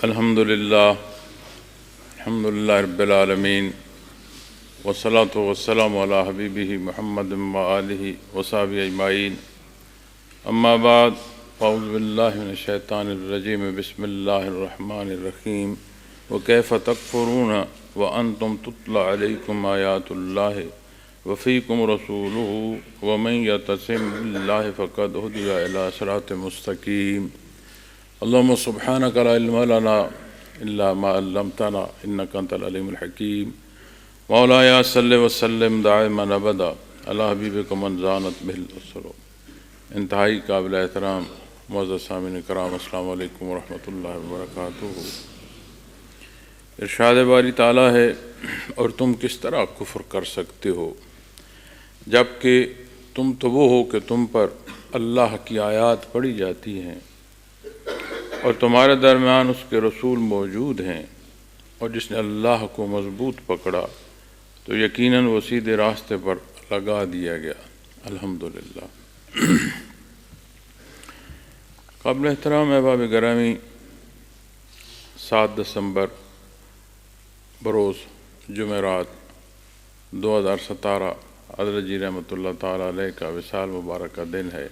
الحمدللہ رب العالمین والصلاة والسلام علی حبیبہ محمد وآلہ وصحبہ اجمعین اما بعد اعوذ باللہ من الشیطان الرجیم بسم اللہ الرحمن الرحیم وکیف تکفرون وانتم تتلی علیکم آیات اللہ وفیکم رسولہ ومن یعتصم باللہ فقد ہدی الی صراط مستقیم اللہم سبحانک لا علم لنا الا ما علمتنا انک انت العلیم الحکیم مولایا صلی وسلم دائما ابدا علی حبیبک من زانت بہ الاسر. انتہائی قابل احترام معزز سامعین کرام، السلام علیکم ورحمۃ اللہ وبرکاتہ. ارشاد باری تعالیٰ ہے، اور تم کس طرح کفر کر سکتے ہو جب کہ تم تو وہ ہو کہ تم پر اللہ کی آیات پڑھی جاتی ہیں اور تمہارے درمیان اس کے رسول موجود ہیں، اور جس نے اللہ کو مضبوط پکڑا تو یقیناً وہ سیدھے راستے پر لگا دیا گیا. الحمدللہ. قابل احترام احباب گرامی، 7 دسمبر بروز جمعرات 2017 حضرت جی رحمۃ اللہ تعالیٰ علیہ کا وصال مبارکہ دن ہے.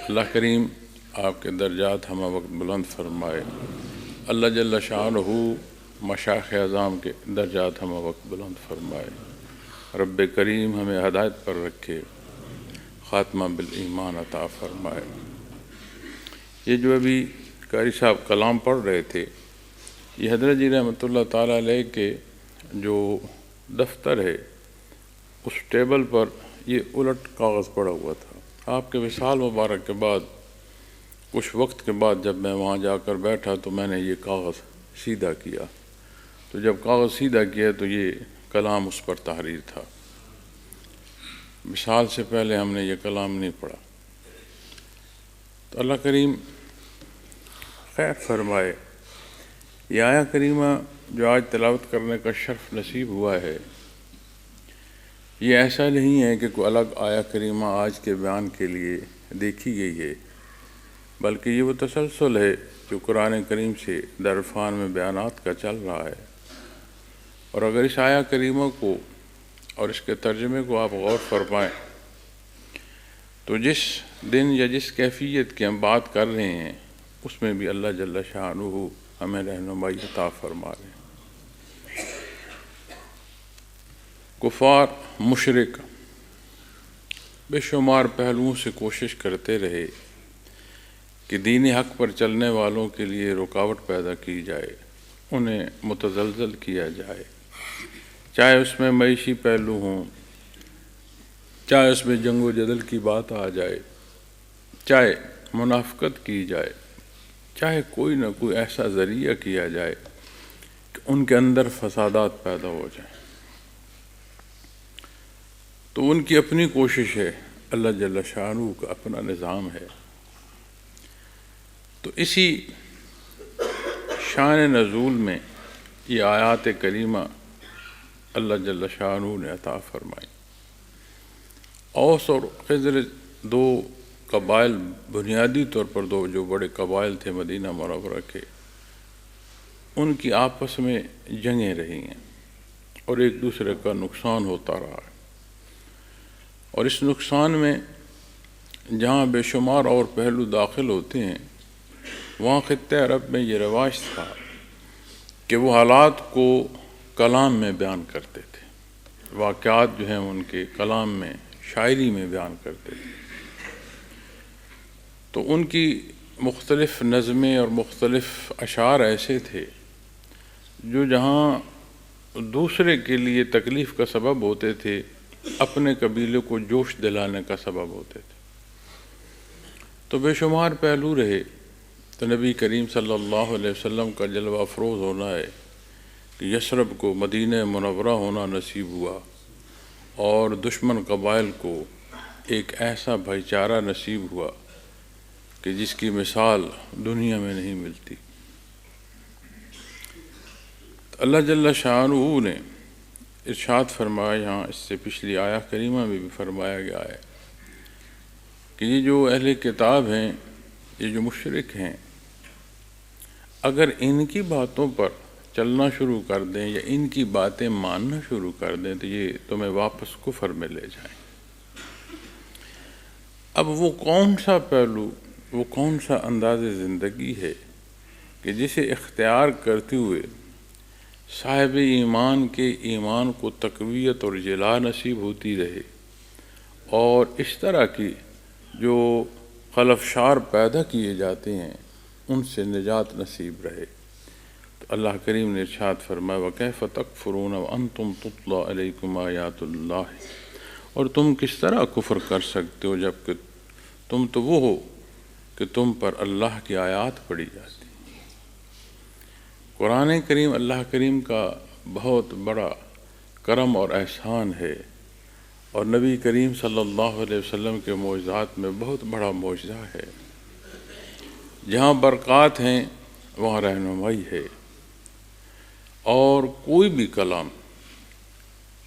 اللہ کریم آپ کے درجات ہمہ وقت بلند فرمائے. اللہ جل شانہ مشائخ اعظام کے درجات ہمہ وقت بلند فرمائے. رب کریم ہمیں ہدایت پر رکھے، خاتمہ بالایمان عطا فرمائے. یہ جو ابھی قاری صاحب کلام پڑھ رہے تھے، یہ حضرت جی رحمۃ اللہ تعالیٰ علیہ کے جو دفتر ہے اس ٹیبل پر یہ الٹ کاغذ پڑا ہوا تھا. آپ کے وصال مبارک کے بعد کچھ وقت کے بعد جب میں وہاں جا کر بیٹھا تو میں نے یہ کاغذ سیدھا کیا، تو جب کاغذ سیدھا کیا تو یہ کلام اس پر تحریر تھا. وصال سے پہلے ہم نے یہ کلام نہیں پڑھا. تو اللہ کریم خیر فرمائے. یہ آیہ کریمہ جو آج تلاوت کرنے کا شرف نصیب ہوا ہے، یہ ایسا نہیں ہے کہ کوئی الگ آیہ کریمہ آج کے بیان کے لیے دیکھی گئی ہے، بلکہ یہ وہ تسلسل ہے جو قرآن کریم سے درفان میں بیانات کا چل رہا ہے. اور اگر اس آیہ کریمہ کو اور اس کے ترجمے کو آپ غور فرمائیں تو جس دن یا جس کیفیت کی ہم بات کر رہے ہیں اس میں بھی اللہ جل شانہ ہمیں رہنمائی عطا فرما رہے ہیں. کفار مشرک بے شمار پہلوؤں سے کوشش کرتے رہے کہ دین حق پر چلنے والوں کے لیے رکاوٹ پیدا کی جائے، انہیں متزلزل کیا جائے، چاہے اس میں معیشی پہلو ہوں، چاہے اس میں جنگ و جدل کی بات آ جائے، چاہے منافقت کی جائے، چاہے کوئی نہ کوئی ایسا ذریعہ کیا جائے کہ ان کے اندر فسادات پیدا ہو جائیں. تو ان کی اپنی کوشش ہے، اللہ جل شانہ کا اپنا نظام ہے. تو اسی شان نزول میں یہ آیات کریمہ اللہ جل شانہ نے عطا فرمائی. اوس اور خزرج 2 قبائل، بنیادی طور پر 2 جو بڑے قبائل تھے مدینہ منورہ کے، ان کی آپس میں جنگیں رہی ہیں اور ایک دوسرے کا نقصان ہوتا رہا ہے. اور اس نقصان میں جہاں بے شمار اور پہلو داخل ہوتے ہیں، وہاں خطہ عرب میں یہ رواج تھا کہ وہ حالات کو کلام میں بیان کرتے تھے، واقعات جو ہیں ان کے کلام میں، شاعری میں بیان کرتے تھے. تو ان کی مختلف نظمیں اور مختلف اشعار ایسے تھے جو جہاں دوسرے کے لیے تکلیف کا سبب ہوتے تھے، اپنے قبیلے کو جوش دلانے کا سبب ہوتے تھے. تو بے شمار پہلو رہے. تو نبی کریم صلی اللہ علیہ وسلم کا جلوہ افروز ہونا ہے کہ یثرب کو مدینہ منورہ ہونا نصیب ہوا، اور دشمن قبائل کو ایک ایسا بھائی چارہ نصیب ہوا کہ جس کی مثال دنیا میں نہیں ملتی. اللہ جل شانہ نے ارشاد فرمایا، یہاں اس سے پچھلی آیہ کریمہ میں بھی فرمایا گیا ہے کہ یہ جو اہل کتاب ہیں، یہ جو مشرک ہیں، اگر ان کی باتوں پر چلنا شروع کر دیں یا ان کی باتیں ماننا شروع کر دیں تو یہ تمہیں واپس کفر میں لے جائیں۔ اب وہ کون سا پہلو، وہ کون سا انداز زندگی ہے کہ جسے اختیار کرتے ہوئے صاحب ایمان کے ایمان کو تقویت اور جلا نصیب ہوتی رہے، اور اس طرح کی جو خلفشار پیدا کیے جاتے ہیں ان سے نجات نصیب رہے۔ تو اللہ کریم نے ارشاد فرمایا وَكَيْفَ تَكْفُرُونَ وَأَنْتُمْ تُتْلَىٰ عَلَيْكُمْ آيَاتُ اللَّهِ، اور تم کس طرح کفر کر سکتے ہو جبکہ تم تو وہ ہو کہ تم پر اللہ کی آیات پڑھی جاتی۔ قرآن کریم اللہ کریم کا بہت بڑا کرم اور احسان ہے، اور نبی کریم صلی اللہ علیہ وسلم کے معجزات میں بہت بڑا معجزہ ہے۔ جہاں برکات ہیں وہاں رہنمائی ہے، اور کوئی بھی کلام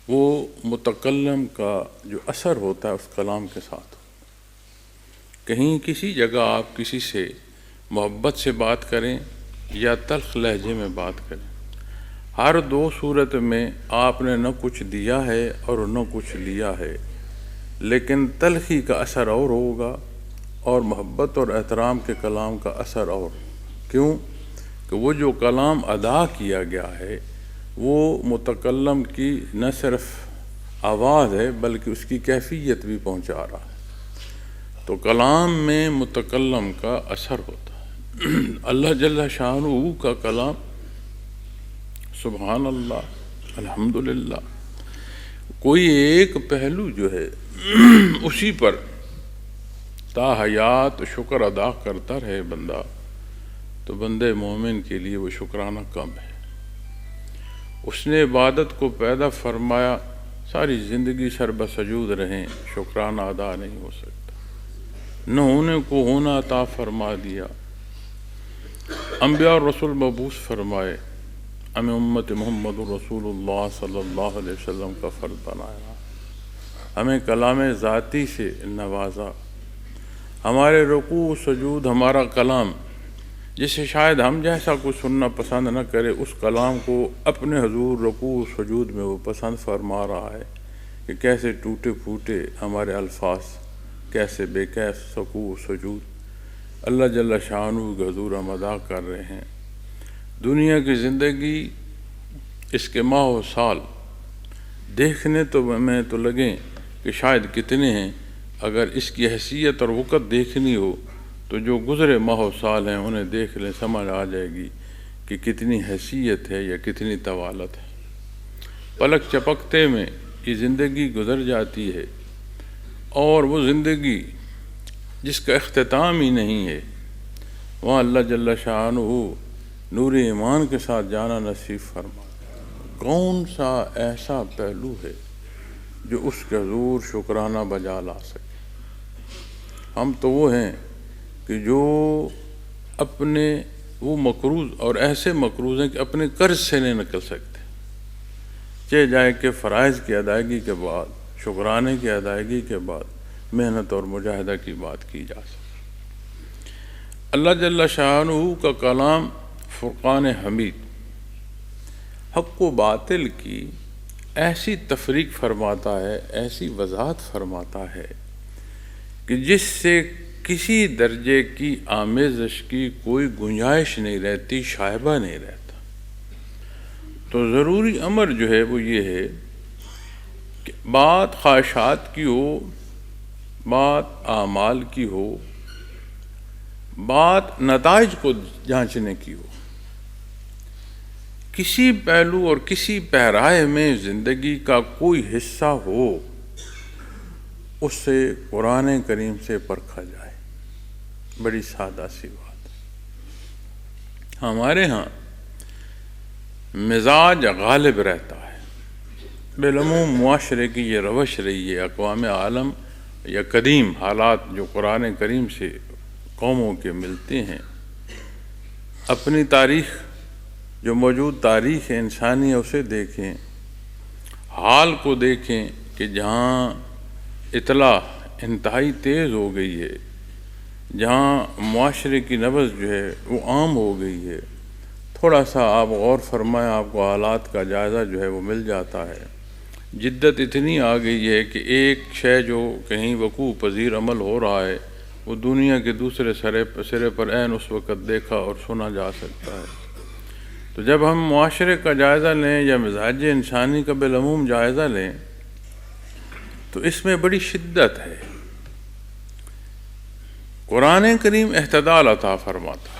وہ متکلم کا جو اثر ہوتا ہے اس کلام کے ساتھ، کہیں کسی جگہ آپ کسی سے محبت سے بات کریں یا تلخ لہجے میں بات کریں، ہر دو صورت میں آپ نے نہ کچھ دیا ہے اور نہ کچھ لیا ہے، لیکن تلخی کا اثر اور ہوگا اور محبت اور احترام کے کلام کا اثر اور۔ کیوں کہ وہ جو کلام ادا کیا گیا ہے وہ متکلم کی نہ صرف آواز ہے بلکہ اس کی کیفیت بھی پہنچا رہا ہے، تو کلام میں متکلم کا اثر ہوتا ہے۔ اللہ جل شانہ کا کلام سبحان اللہ الحمدللہ، کوئی ایک پہلو جو ہے اسی پر تا حیات شکر ادا کرتا رہے بندہ، تو بندے مومن کے لیے وہ شکرانہ کم ہے۔ اس نے عبادت کو پیدا فرمایا، ساری زندگی سر بسجود رہیں، شکرانہ ادا نہیں ہو سکتا۔ نہ ہونے کو ہونا عطا فرما دیا، انبیاء اور رسول مبعوث فرمائے، ہمیں امت محمد رسول اللہ صلی اللہ علیہ وسلم کا فرد بنایا، ہمیں کلام ذاتی سے نوازا، ہمارے رکوع سجود ہمارا کلام، جسے شاید ہم جیسا کوئی سننا پسند نہ کرے، اس کلام کو اپنے حضور رکوع سجود میں وہ پسند فرما رہا ہے کہ کیسے ٹوٹے پھوٹے ہمارے الفاظ، کیسے بے کیف رکوع سجود اللہ جل شانہ کے حضور ہم ادا کر رہے ہیں۔ دنیا کی زندگی، اس کے ماہ و سال دیکھنے تو میں تو لگیں کہ شاید کتنے ہیں، اگر اس کی حیثیت اور وقت دیکھنی ہو تو جو گزرے ماہ و سال ہیں انہیں دیکھ لیں، سمجھ آ جائے گی کہ کتنی حیثیت ہے یا کتنی طوالت ہے۔ پلک چپکتے میں یہ زندگی گزر جاتی ہے، اور وہ زندگی جس کا اختتام ہی نہیں ہے، وہاں اللہ جل شانہ نور ایمان کے ساتھ جانا نصیب فرما۔ کون سا ایسا پہلو ہے جو اس کے حضور شکرانہ بجا لا سکے؟ ہم تو وہ ہیں کہ جو اپنے وہ مقروض، اور ایسے مقروض ہیں کہ اپنے قرض سے نہیں نکل سکتے، چاہے جائے کہ فرائض کی ادائیگی کے بعد، شکرانے کی ادائیگی کے بعد محنت اور مجاہدہ کی بات کی جا سکے۔ اللہ جل شانہ کا کلام فرقان حمید حق و باطل کی ایسی تفریق فرماتا ہے، ایسی وضاحت فرماتا ہے کہ جس سے کسی درجے کی آمیزش کی کوئی گنجائش نہیں رہتی، شائبہ نہیں رہتا۔ تو ضروری امر جو ہے وہ یہ ہے کہ بات خواہشات کی ہو، بات اعمال کی ہو، بات نتائج کو جانچنے کی ہو، کسی پہلو اور کسی پہرائے میں زندگی کا کوئی حصہ ہو، اس سے قرآن کریم سے پرکھا جائے۔ بڑی سادہ سی بات۔ ہمارے ہاں مزاج غالب رہتا ہے، بالعموم معاشرے کی یہ روش رہی ہے، اقوام عالم یا قدیم حالات جو قرآن کریم سے قوموں کے ملتے ہیں، اپنی تاریخ جو موجود تاریخ انسانی ہے اسے دیکھیں، حال کو دیکھیں کہ جہاں اطلاع انتہائی تیز ہو گئی ہے، جہاں معاشرے کی نبض جو ہے وہ عام ہو گئی ہے، تھوڑا سا آپ غور فرمائیں، آپ کو حالات کا جائزہ جو ہے وہ مل جاتا ہے۔ جدت اتنی آ گئی ہے کہ ایک شے جو کہیں وقوع پذیر عمل ہو رہا ہے وہ دنیا کے دوسرے سرے پر عین اس وقت دیکھا اور سنا جا سکتا ہے۔ تو جب ہم معاشرے کا جائزہ لیں یا مزاج انسانی کا بالعموم جائزہ لیں تو اس میں بڑی شدت ہے۔ قرآن کریم اعتدال عطا فرماتا ہے۔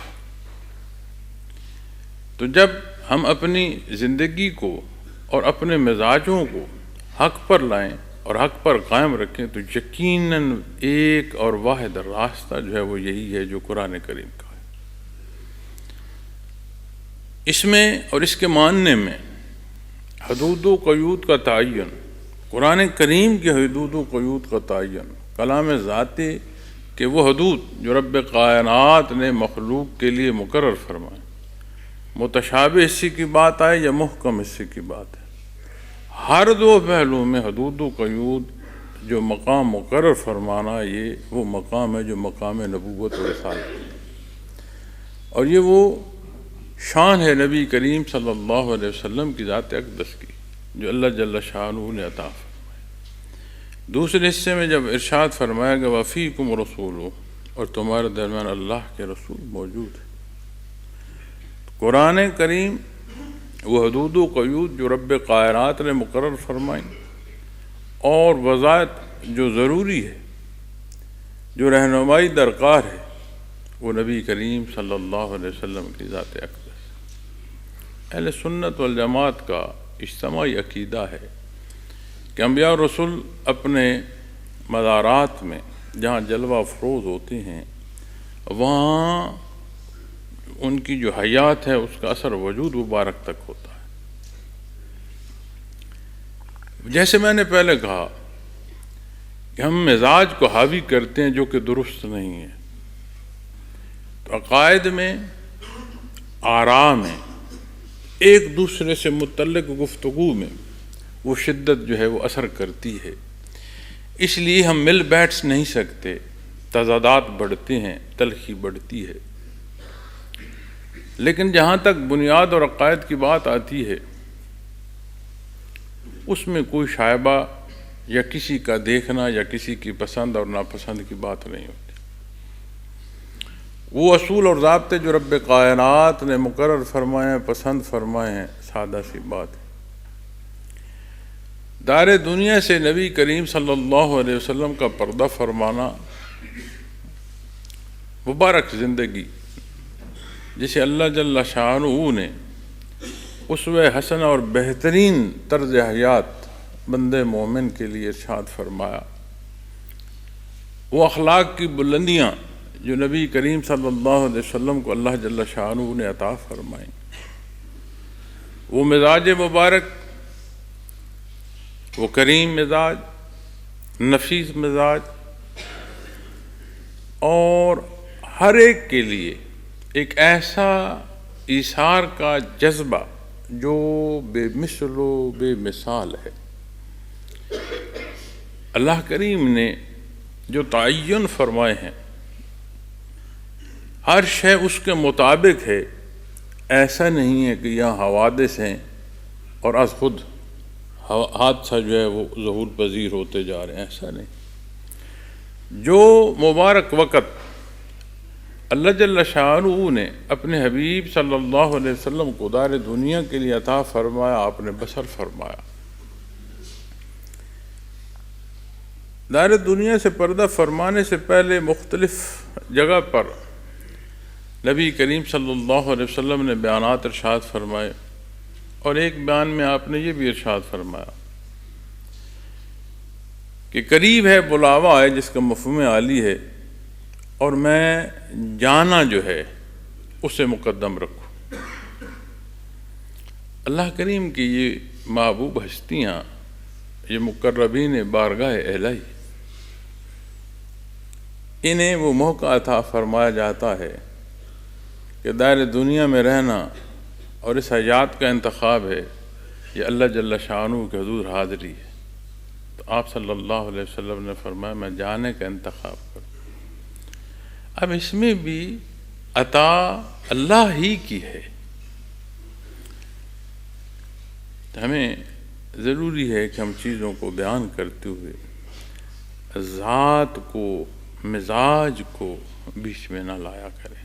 تو جب ہم اپنی زندگی کو اور اپنے مزاجوں کو حق پر لائیں اور حق پر قائم رکھیں تو یقیناً ایک اور واحد راستہ جو ہے وہ یہی ہے جو قرآن کریم کا ہے۔ اس میں اور اس کے ماننے میں حدود و قیود کا تعین، قرآن کریم کی حدود و قیود کا تعین، کلام ذاتی کہ وہ حدود جو رب کائنات نے مخلوق کے لیے مقرر فرمائے، متشابہ حصے کی بات آئے یا محکم حصے کی بات ہے، ہر دو پہلو میں حدود و قیود جو مقام مقرر فرمانا، یہ وہ مقام ہے جو مقام نبوت و رسالت، اور یہ وہ شان ہے نبی کریم صلی اللہ علیہ وسلم کی ذات اقدس کی جو اللہ جل شانہ نے عطا فرمائی۔ دوسرے حصے میں جب ارشاد فرمایا گیا وفیکم رسول، اور تمہارے درمیان اللہ کے رسول موجود ہے، قرآن کریم وہ حدود و قیود جو رب کائنات نے مقرر فرمائیں اور وضاحت جو ضروری ہے، جو رہنمائی درکار ہے، وہ نبی کریم صلی اللہ علیہ وسلم کی ذات اقدس۔ اہل سنت والجماعت کا اجتماعی عقیدہ ہے کہ انبیاء اور رسول اپنے مزارات میں جہاں جلوہ افروز ہوتے ہیں وہاں ان کی جو حیات ہے اس کا اثر وجود مبارک تک ہوتا ہے۔ جیسے میں نے پہلے کہا کہ ہم مزاج کو حاوی کرتے ہیں جو کہ درست نہیں ہے، تو عقائد میں، آراء میں، ایک دوسرے سے متعلق گفتگو میں وہ شدت جو ہے وہ اثر کرتی ہے، اس لیے ہم مل بیٹھ نہیں سکتے، تضادات بڑھتے ہیں، تلخی بڑھتی ہے۔ لیکن جہاں تک بنیاد اور عقائد کی بات آتی ہے اس میں کوئی شائبہ یا کسی کا دیکھنا یا کسی کی پسند اور ناپسند کی بات نہیں ہوتی۔ وہ اصول اور ضابطے جو رب کائنات نے مقرر فرمائے ہیں، پسند فرمائے ہیں، سادہ سی بات ہے۔ دار دنیا سے نبی کریم صلی اللہ علیہ وسلم کا پردہ فرمانا، مبارک زندگی جسے اللہ جل شانہ نے اسوہ حسنہ اور بہترین طرز حیات بندے مومن کے لیے ارشاد فرمایا، وہ اخلاق کی بلندیاں جو نبی کریم صلی اللہ علیہ وسلم کو اللہ جل شانہ نے عطا فرمائیں، وہ مزاج مبارک، وہ کریم مزاج، نفیس مزاج، اور ہر ایک کے لیے ایک ایسا ایثار کا جذبہ جو بے مثل و بے مثال ہے۔ اللہ کریم نے جو تعین فرمائے ہیں ہر شے اس کے مطابق ہے، ایسا نہیں ہے کہ یہاں حوادث ہیں اور از خود حادثہ جو ہے وہ ظہور پذیر ہوتے جا رہے ہیں، ایسا نہیں۔ جو مبارک وقت اللہ جل شانہ نے اپنے حبیب صلی اللہ علیہ وسلم کو دار دنیا کے لیے عطا فرمایا، آپ نے بسر فرمایا۔ دار دنیا سے پردہ فرمانے سے پہلے مختلف جگہ پر نبی کریم صلی اللہ علیہ وسلم نے بیانات ارشاد فرمائے، اور ایک بیان میں آپ نے یہ بھی ارشاد فرمایا کہ قریب ہے بلاوا ہے جس کا مفہوم عالی ہے، اور میں جانا جو ہے اسے مقدم رکھوں۔ اللہ کریم کی یہ محبوب ہستیاں، یہ مقربین بارگاہ الہی، انہیں وہ موقع عطا فرمایا جاتا ہے کہ دائر دنیا میں رہنا اور اس حیات کا انتخاب ہے، یہ اللہ جل شانہ کے حضور حاضری ہے۔ تو آپ صلی اللہ علیہ وسلم نے فرمایا میں جانے کا انتخاب کروں۔ اب اس میں بھی عطا اللہ ہی کی ہے، ہمیں ضروری ہے کہ ہم چیزوں کو بیان کرتے ہوئے ذات کو، مزاج کو بیچ میں نہ لایا کریں۔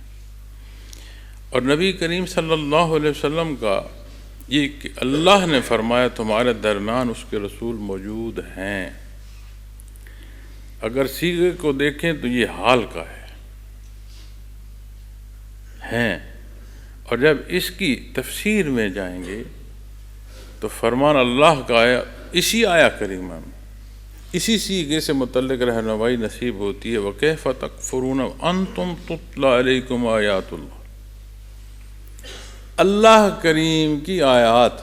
اور نبی کریم صلی اللہ علیہ وسلم کا یہ کہ اللہ نے فرمایا تمہارے درمیان اس کے رسول موجود ہیں، اگر صیغے کو دیکھیں تو یہ حال کا ہے ہیں، اور جب اس کی تفسیر میں جائیں گے تو فرمان اللہ کا آیا اسی آیا کریمہ میں اسی صیغے سے متعلق رہنمائی نصیب ہوتی ہے۔ وَكَيْفَ تَكْفُرُونَ وَأَنْتُمْ تُتْلَىٰ عَلَيْكُمْ آیَاتُ اللَّهِ، اللہ کریم کی آیات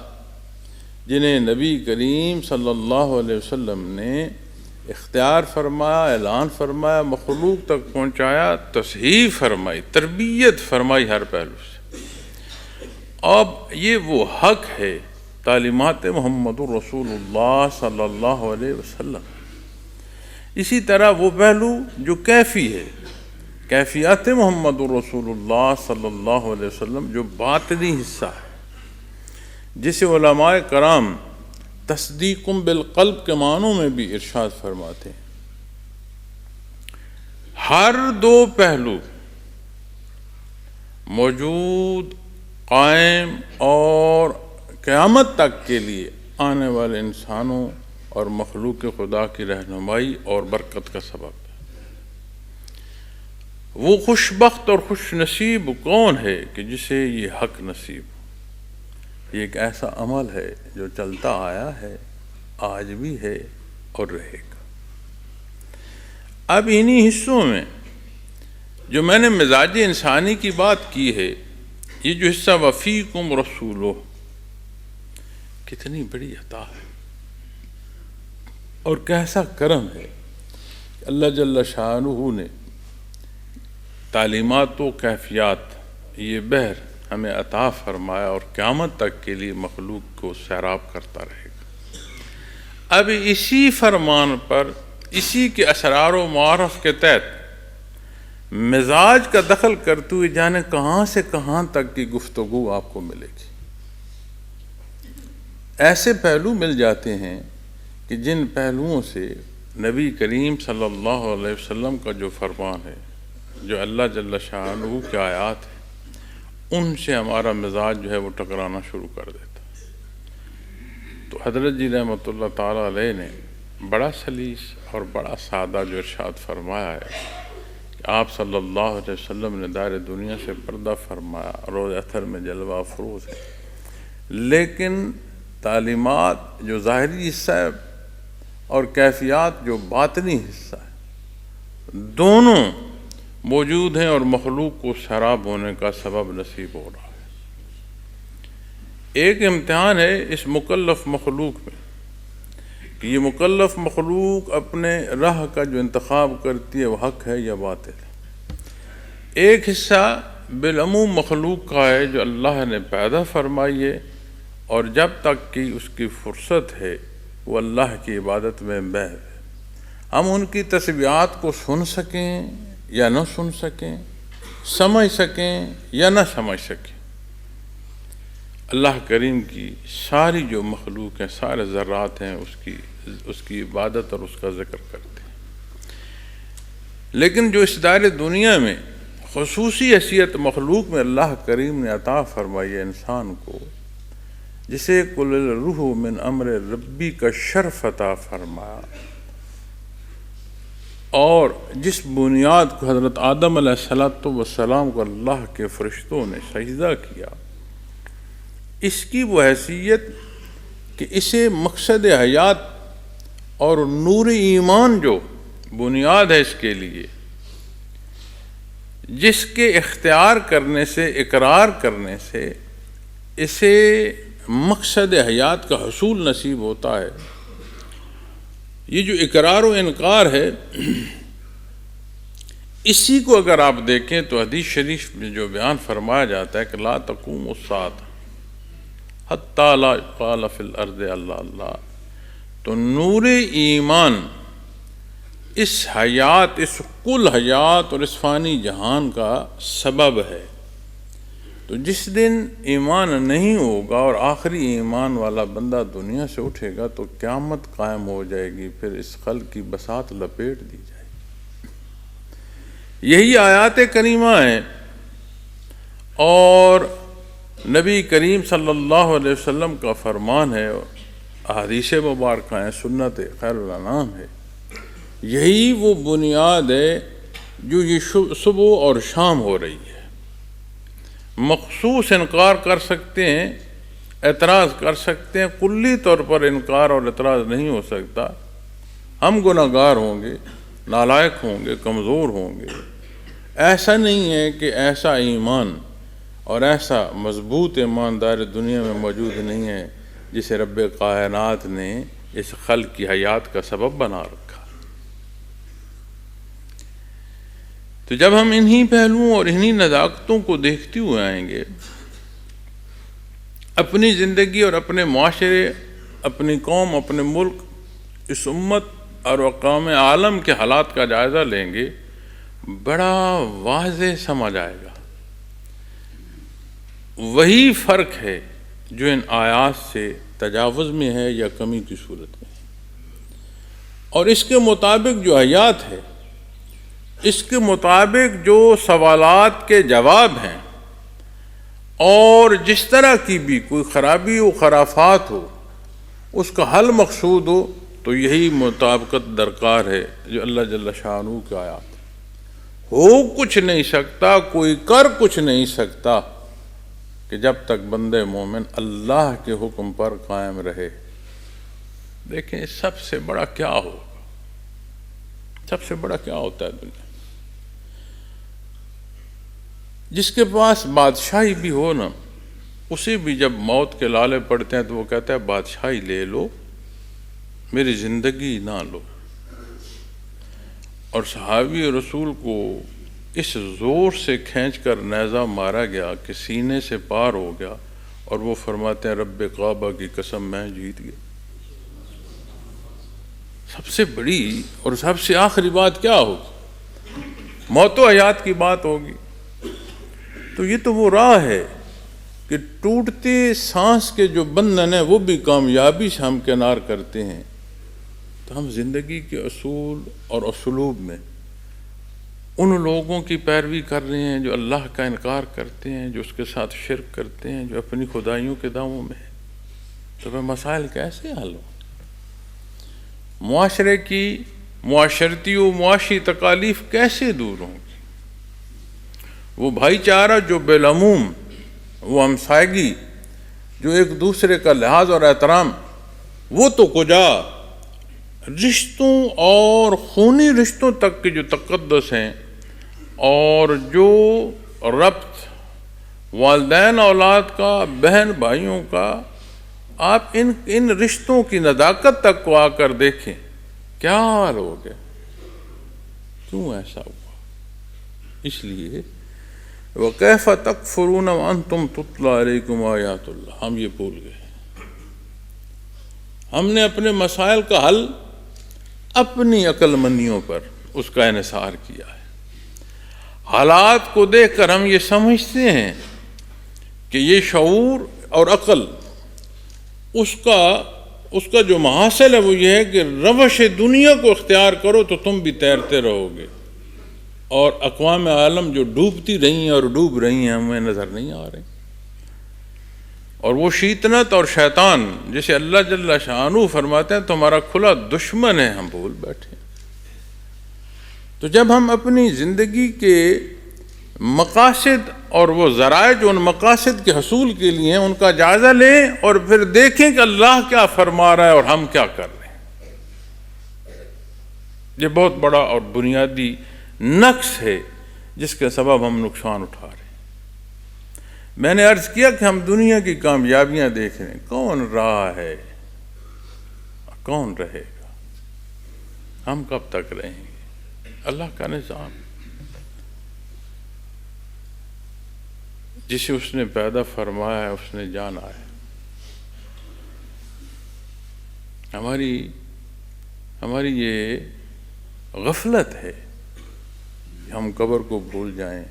جنہیں نبی کریم صلی اللہ علیہ وسلم نے اختیار فرمایا، اعلان فرمایا، مخلوق تک پہنچایا، تصحیح فرمائی، تربیت فرمائی ہر پہلو سے۔ اب یہ وہ حق ہے، تعلیمات محمد الرسول اللہ صلی اللہ علیہ وسلم۔ اسی طرح وہ پہلو جو کیفی ہے، کیفیات محمد الرسول اللہ صلی اللہ علیہ وسلم، جو باطنی حصہ ہے، جسے علماء کرام تصدیق بالقلب کے معنوں میں بھی ارشاد فرماتے ہیں۔ ہر دو پہلو موجود، قائم اور قیامت تک کے لیے آنے والے انسانوں اور مخلوق خدا کی رہنمائی اور برکت کا سبب ہے۔ وہ خوش بخت اور خوش نصیب کون ہے کہ جسے یہ حق نصیب ہو۔ یہ ایک ایسا عمل ہے جو چلتا آیا ہے، آج بھی ہے اور رہے گا۔ اب انہی حصوں میں جو میں نے مزاج انسانی کی بات کی ہے، یہ جو حصہ وفیکم رسولہ، کتنی بڑی عطا ہے اور کیسا کرم ہے کہ اللہ جل شانہ نے تعلیمات و کیفیات یہ بحر ہمیں عطا فرمایا اور قیامت تک کے لیے مخلوق کو سیراب کرتا رہے گا۔ اب اسی فرمان پر، اسی کے اسرار و معارف کے تحت مزاج کا دخل کرتے ہوئے جانے کہاں سے کہاں تک کی گفتگو آپ کو ملے گی۔ ایسے پہلو مل جاتے ہیں کہ جن پہلوؤں سے نبی کریم صلی اللہ علیہ وسلم کا جو فرمان ہے، جو اللہ جل شانہ کے آیات ہیں، ان سے ہمارا مزاج جو ہے وہ ٹکرانا شروع کر دیتا۔ تو حضرت جی رحمۃ اللہ تعالیٰ علیہ نے بڑا سلیس اور بڑا سادہ جو ارشاد فرمایا ہے کہ آپ صلی اللہ علیہ وسلم نے دار دنیا سے پردہ فرمایا، روز اثر میں جلوہ افروز ہے، لیکن تعلیمات جو ظاہری حصہ ہے اور کیفیات جو باطنی حصہ ہے، دونوں موجود ہیں اور مخلوق کو سیراب ہونے کا سبب نصیب ہو رہا ہے۔ ایک امتحان ہے اس مکلف مخلوق میں کہ یہ مکلف مخلوق اپنے راہ کا جو انتخاب کرتی ہے وہ حق ہے یا باطل ہے۔ ایک حصہ بالعموم مخلوق کا ہے جو اللہ نے پیدا فرمائی ہے، اور جب تک کہ اس کی فرصت ہے وہ اللہ کی عبادت میں بہر ہے۔ ہم ان کی تسبیحات کو سن سکیں یا نہ سن سکیں، سمجھ سکیں یا نہ سمجھ سکیں، اللہ کریم کی ساری جو مخلوق ہیں، سارے ذرات ہیں، اس کی عبادت اور اس کا ذکر کرتے ہیں۔ لیکن جو اس دائرے دنیا میں خصوصی حیثیت مخلوق میں اللہ کریم نے عطا فرمائی ہے انسان کو، جسے قل الروح من امر ربی کا شرف عطا فرمایا، اور جس بنیاد کو حضرت آدم علیہ السلام کو اللہ کے فرشتوں نے سجدہ کیا، اس کی وہ حیثیت کہ اسے مقصد حیات اور نور ایمان جو بنیاد ہے اس کے لیے، جس کے اختیار کرنے سے، اقرار کرنے سے اسے مقصد حیات کا حصول نصیب ہوتا ہے۔ یہ جو اقرار و انکار ہے، اسی کو اگر آپ دیکھیں تو حدیث شریف میں جو بیان فرمایا جاتا ہے کہ لا تقوم الساعۃ حتی لا یقال فی الارض اللہ اللہ، تو نور ایمان اس حیات، اس کل حیات اور اس فانی جہان کا سبب ہے، تو جس دن ایمان نہیں ہوگا اور آخری ایمان والا بندہ دنیا سے اٹھے گا تو قیامت قائم ہو جائے گی، پھر اس خلق کی بساط لپیٹ دی جائے گی۔ یہی آیات کریمہ ہیں، اور نبی کریم صلی اللہ علیہ وسلم کا فرمان ہے، احادیث مبارکہ ہیں، سنت خیر الانام ہے۔ یہی وہ بنیاد ہے جو یہ صبح اور شام ہو رہی ہے۔ مخصوص انکار کر سکتے ہیں، اعتراض کر سکتے ہیں، کلی طور پر انکار اور اعتراض نہیں ہو سکتا۔ ہم گناہ گار ہوں گے، نالائق ہوں گے، کمزور ہوں گے۔ ایسا نہیں ہے کہ ایسا ایمان اور ایسا مضبوط ایماندار دنیا میں موجود نہیں ہے جسے رب کائنات نے اس خلق کی حیات کا سبب بنا رکھا۔ تو جب ہم انہی پہلوؤں اور انہی نزاکتوں کو دیکھتے ہوئے آئیں گے، اپنی زندگی اور اپنے معاشرے، اپنی قوم، اپنے ملک، اس امت اور اقوام عالم کے حالات کا جائزہ لیں گے، بڑا واضح سمجھ آئے گا۔ وہی فرق ہے جو ان آیات سے تجاوز میں ہے یا کمی کی صورت میں ہے، اور اس کے مطابق جو حیات ہے، اس کے مطابق جو سوالات کے جواب ہیں، اور جس طرح کی بھی کوئی خرابی و خرافات ہو اس کا حل مقصود ہو، تو یہی مطابقت درکار ہے جو اللہ جل شانہ کی آیات۔ ہو کچھ نہیں سکتا، کوئی کر کچھ نہیں سکتا کہ جب تک بندے مومن اللہ کے حکم پر قائم رہے۔ دیکھیں سب سے بڑا کیا ہوگا، سب سے بڑا کیا ہوتا ہے دنیا؟ جس کے پاس بادشاہی بھی ہو نا، اسے بھی جب موت کے لالے پڑتے ہیں تو وہ کہتا ہے بادشاہی لے لو، میری زندگی نہ لو۔ اور صحابی رسول کو اس زور سے کھینچ کر نیزہ مارا گیا کہ سینے سے پار ہو گیا، اور وہ فرماتے ہیں رب کعبہ کی قسم میں جیت گیا۔ سب سے بڑی اور سب سے آخری بات کیا ہوگی؟ موت و حیات کی بات ہوگی۔ تو یہ تو وہ راہ ہے کہ ٹوٹتے سانس کے جو بندھن ہیں وہ بھی کامیابی سے ہم کنار کرتے ہیں۔ تو ہم زندگی کے اصول اور اسلوب میں ان لوگوں کی پیروی کر رہے ہیں جو اللہ کا انکار کرتے ہیں، جو اس کے ساتھ شرک کرتے ہیں، جو اپنی خدائیوں کے دعووں میں ہیں۔ تو پھر مسائل کیسے حل ہوں؟ معاشرے کی معاشرتی و معاشی تکالیف کیسے دور ہوں گی؟ وہ بھائی چارہ جو بالعموم، وہ ہمسائیگی جو ایک دوسرے کا لحاظ اور احترام، وہ تو کجا رشتوں اور خونی رشتوں تک کے جو تقدس ہیں، اور جو ربط والدین اولاد کا، بہن بھائیوں کا، آپ ان رشتوں کی نزاکت تک کو آ کر دیکھیں، کیا حال ہو گیا؟ کیوں ایسا ہوا؟ اس لیے وَكَيْفَ تَكْفُرُونَ وَأَنْتُمْ تُتْلَى عَلَيْكُمْ آيَاتُ اللَّهِ۔ ہم یہ بھول گئے، ہم نے اپنے مسائل کا حل اپنی عقل مندیوں پر اس کا انحصار کیا ہے۔ حالات کو دیکھ کر ہم یہ سمجھتے ہیں کہ یہ شعور اور عقل، اس کا جو محاصل ہے وہ یہ ہے کہ روش دنیا کو اختیار کرو تو تم بھی تیرتے رہو گے، اور اقوام عالم جو ڈوبتی رہی ہیں اور ڈوب رہی ہیں ہمیں نظر نہیں آ رہی۔ اور وہ شیطنت اور شیطان جسے اللہ جل شانہ فرماتے ہیں تمہارا کھلا دشمن ہے، ہم بھول بیٹھے۔ تو جب ہم اپنی زندگی کے مقاصد اور وہ ذرائع جو ان مقاصد کے حصول کے لیے ہیں ان کا جائزہ لیں، اور پھر دیکھیں کہ اللہ کیا فرما رہا ہے اور ہم کیا کر رہے ہیں۔ یہ بہت بڑا اور بنیادی نقص ہے جس کے سبب ہم نقصان اٹھا رہے ہیں۔ میں نے عرض کیا کہ ہم دنیا کی کامیابیاں دیکھ رہے ہیں، کون راہ ہے، کون رہے گا، ہم کب تک رہیں گے؟ اللہ کا نظام جسے اس نے پیدا فرمایا ہے اس نے جانا ہے۔ ہماری یہ غفلت ہے کہ ہم قبر کو بھول جائیں،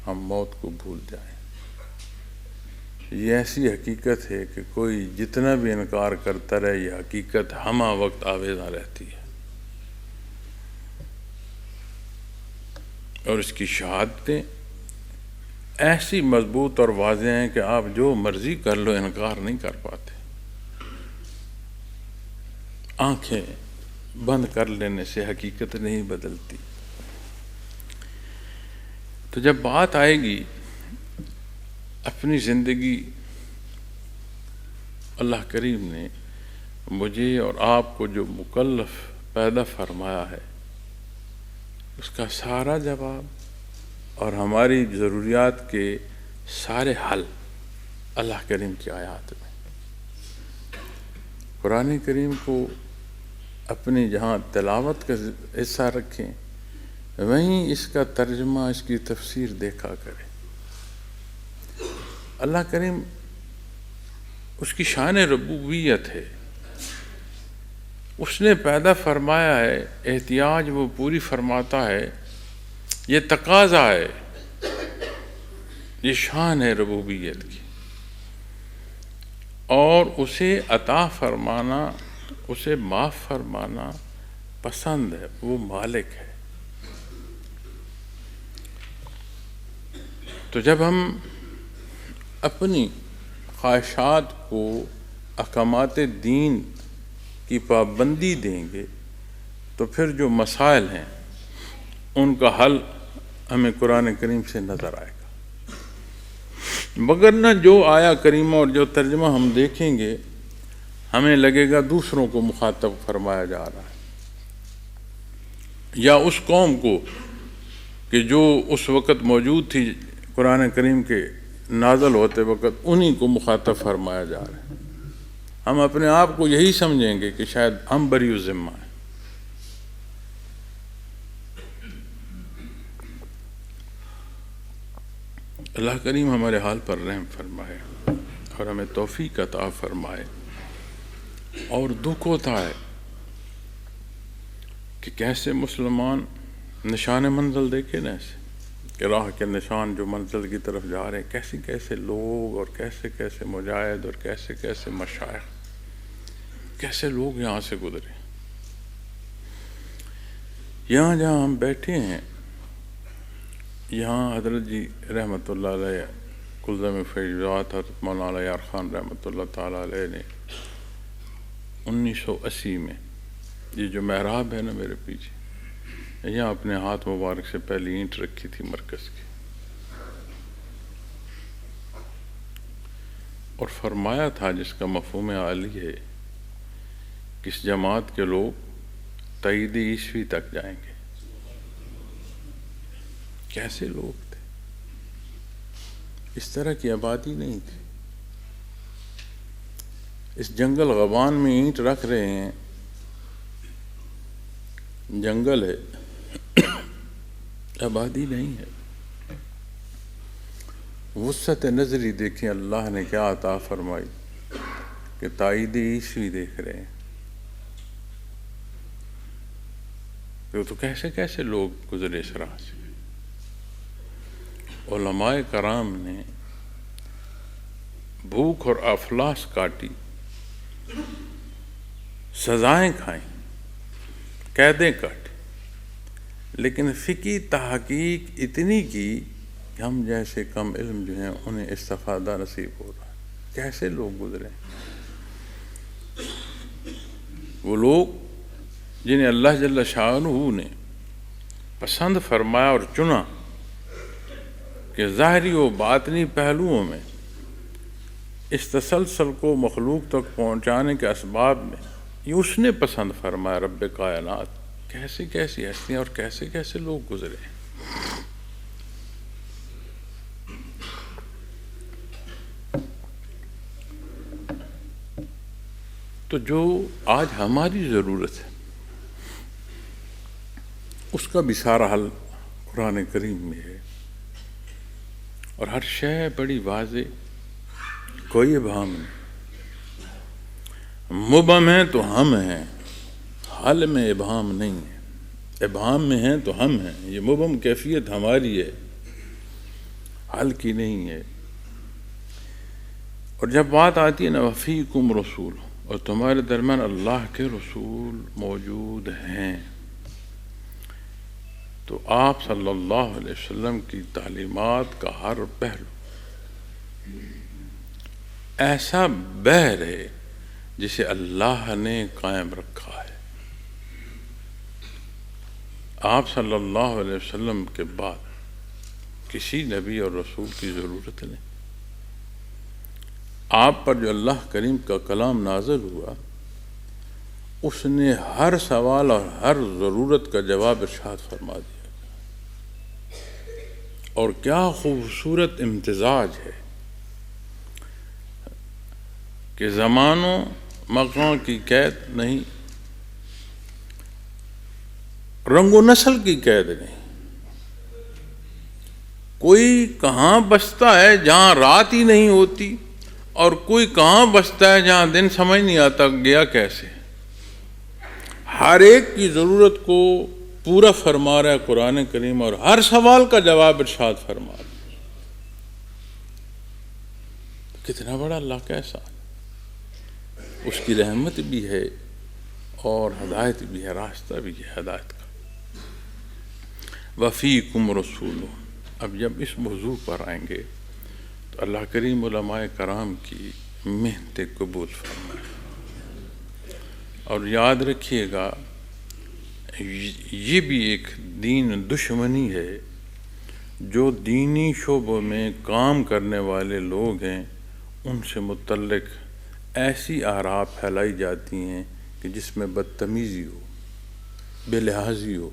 ہم موت کو بھول جائیں۔ یہ ایسی حقیقت ہے کہ کوئی جتنا بھی انکار کرتا رہے، یہ حقیقت ہمہ وقت آویزاں رہتی ہے، اور اس کی شہادتیں ایسی مضبوط اور واضح ہیں کہ آپ جو مرضی کر لو انکار نہیں کر پاتے۔ آنکھیں بند کر لینے سے حقیقت نہیں بدلتی۔ تو جب بات آئے گی اپنی زندگی، اللہ کریم نے مجھے اور آپ کو جو مکلف پیدا فرمایا ہے، اس کا سارا جواب اور ہماری ضروریات کے سارے حل اللہ کریم کی آیات میں۔ قرآن کریم کو اپنی جہاں تلاوت کا حصہ رکھیں، وہیں اس کا ترجمہ، اس کی تفسیر دیکھا کریں۔ اللہ کریم، اس کی شان ربوبیت ہے، اس نے پیدا فرمایا ہے، احتیاج وہ پوری فرماتا ہے، یہ تقاضا ہے، یہ شان ہے ربوبیت کی، اور اسے عطا فرمانا، اسے معاف فرمانا پسند ہے، وہ مالک ہے۔ تو جب ہم اپنی خواہشات کو احکامات دین کی پابندی دیں گے تو پھر جو مسائل ہیں ان کا حل ہمیں قرآن کریم سے نظر آئے گا، مگر نہ جو آیا کریمہ اور جو ترجمہ ہم دیکھیں گے ہمیں لگے گا دوسروں کو مخاطب فرمایا جا رہا ہے، یا اس قوم کو کہ جو اس وقت موجود تھی قرآن کریم کے نازل ہوتے وقت، انہی کو مخاطب فرمایا جا رہا ہے۔ ہم اپنے آپ کو یہی سمجھیں گے کہ شاید ہم بری الذمہ ہیں۔ اللہ کریم ہمارے حال پر رحم فرمائے اور ہمیں توفیق عطا فرمائے۔ اور دکھ ہوتا ہے کہ کیسے مسلمان نشان منزل دیکھے نا، ایسے کہ راہ کے نشان جو منزل کی طرف جا رہے ہیں، کیسے کیسے لوگ اور کیسے کیسے مجاہد اور کیسے کیسے مشائخ، کیسے لوگ یہاں سے گزرے۔ یہاں جہاں ہم بیٹھے ہیں، یہاں حضرت جی رحمۃ اللہ علیہ کلزم فیضات حضرت مولانا یار خان رحمۃ اللہ تعالیٰ علیہ نے 1980 میں، یہ جو محراب ہے نا میرے پیچھے، یہاں اپنے ہاتھ مبارک سے پہلی اینٹ رکھی تھی مرکز کی، اور فرمایا تھا جس کا مفہوم عالی ہے کہ اس جماعت کے لوگ تائید عیسوی تک جائیں گے۔ کیسے لوگ تھے، اس طرح کی آبادی نہیں تھی۔ اس جنگل غبان میں اینٹ رکھ رہے ہیں، جنگل ہے، آبادی نہیں ہے۔ وسعت نظری دیکھیں اللہ نے کیا عطا فرمائی کہ تائید عیسوی دیکھ رہے ہیں۔ تو کیسے کیسے لوگ گزرے اس راہ سے۔ علماء کرام نے بھوک اور افلاس کاٹی، سزائیں کھائیں، قیدیں کاٹی، لیکن فقہی تحقیق اتنی کی کہ ہم جیسے کم علم جو ہیں انہیں استفادہ نصیب ہو رہا ہے۔ کیسے لوگ گزرے، وہ لوگ جنہیں اللہ جل شانہ نے پسند فرمایا اور چنا کہ ظاہری و باطنی پہلوؤں میں اس تسلسل کو مخلوق تک پہنچانے کے اسباب میں یہ اس نے پسند فرمایا، رب کائنات۔ کیسے کیسی ہستیاں اور کیسے کیسے لوگ گزرے۔ تو جو آج ہماری ضرورت ہے اس کا بھی سارا حل قرآن کریم میں ہے، اور ہر شے بڑی واضح، کوئی ابہام نہیں۔ مبہم ہیں تو ہم ہیں، حل میں ابہام نہیں ہے۔ ابہام میں ہیں تو ہم ہیں، یہ مبہم کیفیت ہماری ہے، حل کی نہیں ہے۔ اور جب بات آتی ہے نا وفیکم رسول، اور تمہارے درمیان اللہ کے رسول موجود ہیں، تو آپ صلی اللہ علیہ وسلم کی تعلیمات کا ہر پہلو ایسا بحر ہے جسے اللہ نے قائم رکھا ہے۔ آپ صلی اللہ علیہ وسلم کے بعد کسی نبی اور رسول کی ضرورت نہیں۔ آپ پر جو اللہ کریم کا کلام نازل ہوا، اس نے ہر سوال اور ہر ضرورت کا جواب ارشاد فرما دیا۔ اور کیا خوبصورت امتزاج ہے کہ زمان و مکان کی قید نہیں، رنگ و نسل کی قید نہیں، کوئی کہاں بستا ہے جہاں رات ہی نہیں ہوتی، اور کوئی کہاں بستا ہے جہاں دن سمجھ نہیں آتا گیا کیسے۔ ہر ایک کی ضرورت کو پورا فرما رہا ہے قرآن کریم، اور ہر سوال کا جواب ارشاد فرما رہا ہے۔ کتنا بڑا اللہ کا احسان، اس کی رحمت بھی ہے اور ہدایت بھی ہے، راستہ بھی ہے ہدایت کا۔ وفیکم رسول، اب جب اس موضوع پر آئیں گے تو اللہ کریم علماء کرام کی محنت قبول فرمائے۔ اور یاد رکھیے گا، یہ بھی ایک دین دشمنی ہے جو دینی شعبوں میں کام کرنے والے لوگ ہیں، ان سے متعلق ایسی آراء پھیلائی جاتی ہیں کہ جس میں بدتمیزی ہو، بے لحاظی ہو۔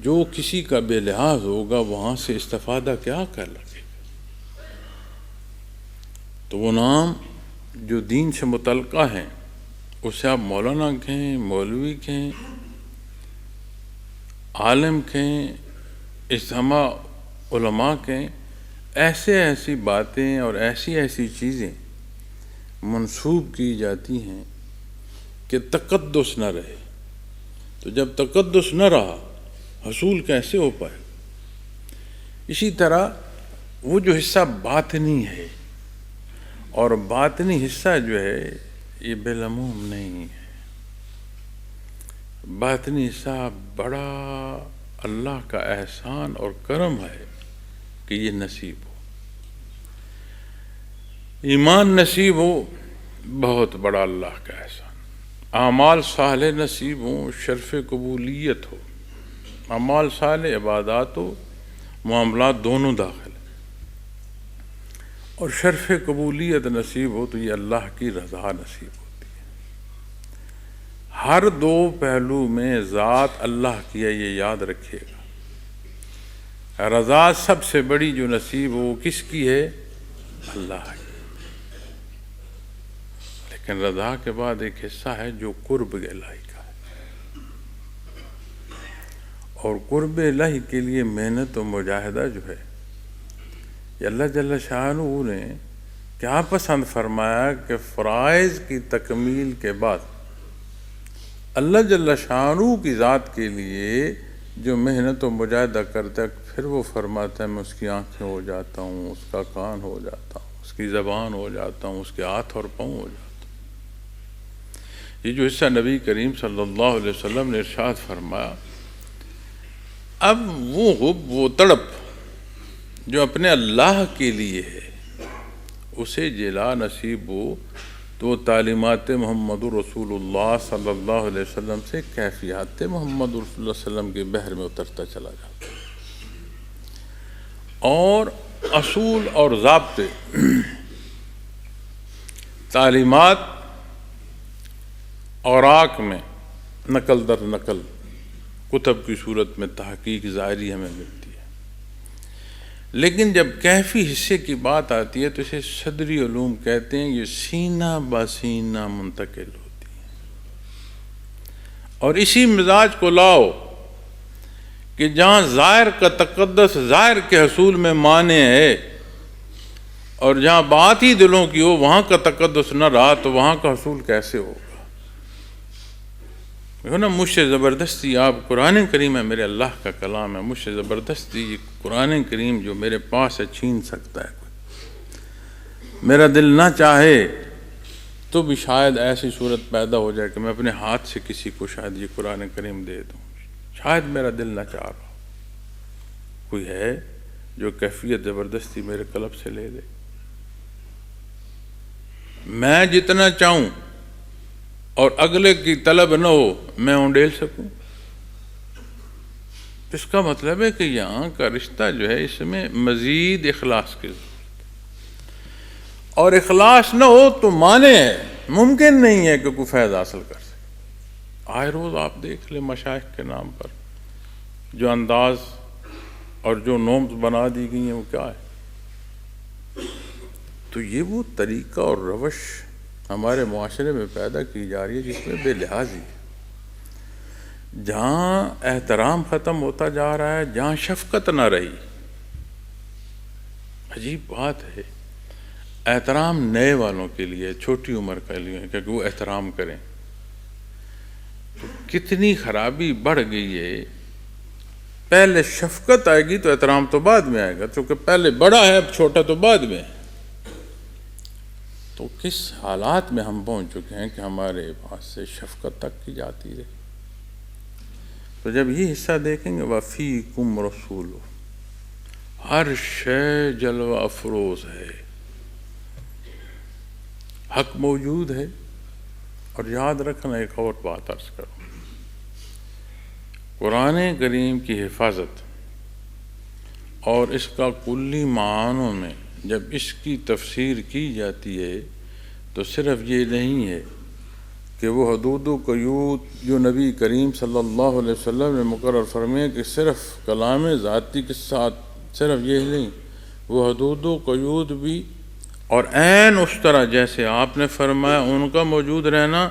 جو کسی کا بے لحاظ ہوگا وہاں سے استفادہ کیا کر لگے؟ تو وہ نام جو دین سے متعلقہ ہیں اسے آپ مولانا کہیں، مولوی کہیں، عالم کہیں، اجتماع علماء کہیں، ایسی باتیں اور ایسی چیزیں منسوب کی جاتی ہیں کہ تقدس نہ رہے۔ تو جب تقدس نہ رہا، حصول کیسے ہو پائے؟ اسی طرح وہ جو حصہ باطنی ہے، اور باطنی حصہ جو ہے یہ بالعموم نہیں ہے۔ باطنی حصہ بڑا اللہ کا احسان اور کرم ہے کہ یہ نصیب ہو۔ ایمان نصیب ہو، بہت بڑا اللہ کا احسان۔ اعمال صالح نصیب ہوں، شرف قبولیت ہو۔ اعمال صالح عبادات و معاملات دونوں داخل ہیں، اور شرف قبولیت نصیب ہو تو یہ اللہ کی رضا نصیب ہوتی ہے۔ ہر دو پہلو میں ذات اللہ کی ہے، یہ یاد رکھیے گا۔ رضا سب سے بڑی جو نصیب ہو کس کی ہے؟ اللہ کی۔ لیکن رضا کے بعد ایک حصہ ہے جو قرب الہی کا ہے، اور قرب الہی کے لیے محنت و مجاہدہ جو ہے، یہ اللہ جل شانہ نے کیا پسند فرمایا کہ فرائض کی تکمیل کے بعد اللہ جل شانہ کی ذات کے لیے جو محنت و مجاہدہ کرتا ہے، پھر وہ فرماتا ہے میں اس کی آنکھیں ہو جاتا ہوں، اس کا کان ہو جاتا ہوں، اس کی زبان ہو جاتا ہوں، اس کے ہاتھ اور پاؤں ہو جاتا ہوں۔ یہ جو حصہ نبی کریم صلی اللہ علیہ وسلم نے ارشاد فرمایا، اب وہ حب، وہ تڑپ جو اپنے اللہ کے لیے ہے، اسے جلا نصیب ہو تو تعلیمات محمد رسول اللہ صلی اللہ علیہ وسلم سے کیفیات محمد رسول اللہ صلی اللہ علیہ وسلم کے بحر میں اترتا چلا جاتا، اور اصول اور ضابطے، تعلیمات اوراق میں نقل در نقل کتب کی صورت میں تحقیق ظاہری ہمیں ملتی ہے۔ لیکن جب کیفی حصے کی بات آتی ہے تو اسے صدری علوم کہتے ہیں، یہ سینہ بسینہ منتقل ہوتی ہے۔ اور اسی مزاج کو لاؤ کہ جہاں ظاہر کا تقدس ظاہر کے حصول میں مانع ہے، اور جہاں بات ہی دلوں کی ہو وہاں کا تقدس نہ رہا تو وہاں کا حصول کیسے ہوگا؟ نا مجھ سے زبردستی، آپ قرآن کریم ہے، میرے اللہ کا کلام ہے، مجھ سے زبردستی یہ قرآن کریم جو میرے پاس ہے چھین سکتا ہے کوئی؟ میرا دل نہ چاہے تو بھی شاید ایسی صورت پیدا ہو جائے کہ میں اپنے ہاتھ سے کسی کو شاید یہ قرآن کریم دے دوں، شاید میرا دل نہ چاہ رہا ہو۔ کوئی ہے جو کیفیت زبردستی میرے قلب سے لے دے؟ میں جتنا چاہوں اور اگلے کی طلب نہ ہو میں انڈیل سکوں؟ اس کا مطلب ہے کہ یہاں کا رشتہ جو ہے اس میں مزید اخلاص کی ضرورت، اور اخلاص نہ ہو تو مانے ہے، ممکن نہیں ہے کہ کوئی فیض حاصل کر سکے۔ آئے روز آپ دیکھ لیں مشائخ کے نام پر جو انداز اور جو نومز بنا دی گئی ہیں وہ کیا ہے؟ تو یہ وہ طریقہ اور روش ہمارے معاشرے میں پیدا کی جا رہی ہے جس میں بے لحاظی ہے، جہاں احترام ختم ہوتا جا رہا ہے، جہاں شفقت نہ رہی۔ عجیب بات ہے، احترام نئے والوں کے لیے، چھوٹی عمر کے لیے کہ وہ احترام کریں، تو کتنی خرابی بڑھ گئی ہے۔ پہلے شفقت آئے گی تو احترام تو بعد میں آئے گا، کیونکہ پہلے بڑا ہے اب چھوٹا تو بعد میں ہے۔ تو کس حالات میں ہم پہنچ چکے ہیں کہ ہمارے پاس سے شفقت تک کی جاتی ہے۔ تو جب یہ حصہ دیکھیں گے وَفِيكُمْ رَسُولُ، ہر شے جلوہ افروز ہے، حق موجود ہے۔ اور یاد رکھنا ایک اور بات عرض کروں، قرآن کریم کی حفاظت اور اس کا کلی معنوں میں جب اس کی تفسیر کی جاتی ہے تو صرف یہ نہیں ہے کہ وہ حدود و قیود جو نبی کریم صلی اللہ علیہ وسلم نے مقرر فرمائے کہ صرف کلام ذاتی کے ساتھ صرف یہ نہیں، وہ حدود و قیود بھی اور عین اس طرح جیسے آپ نے فرمایا ان کا موجود رہنا،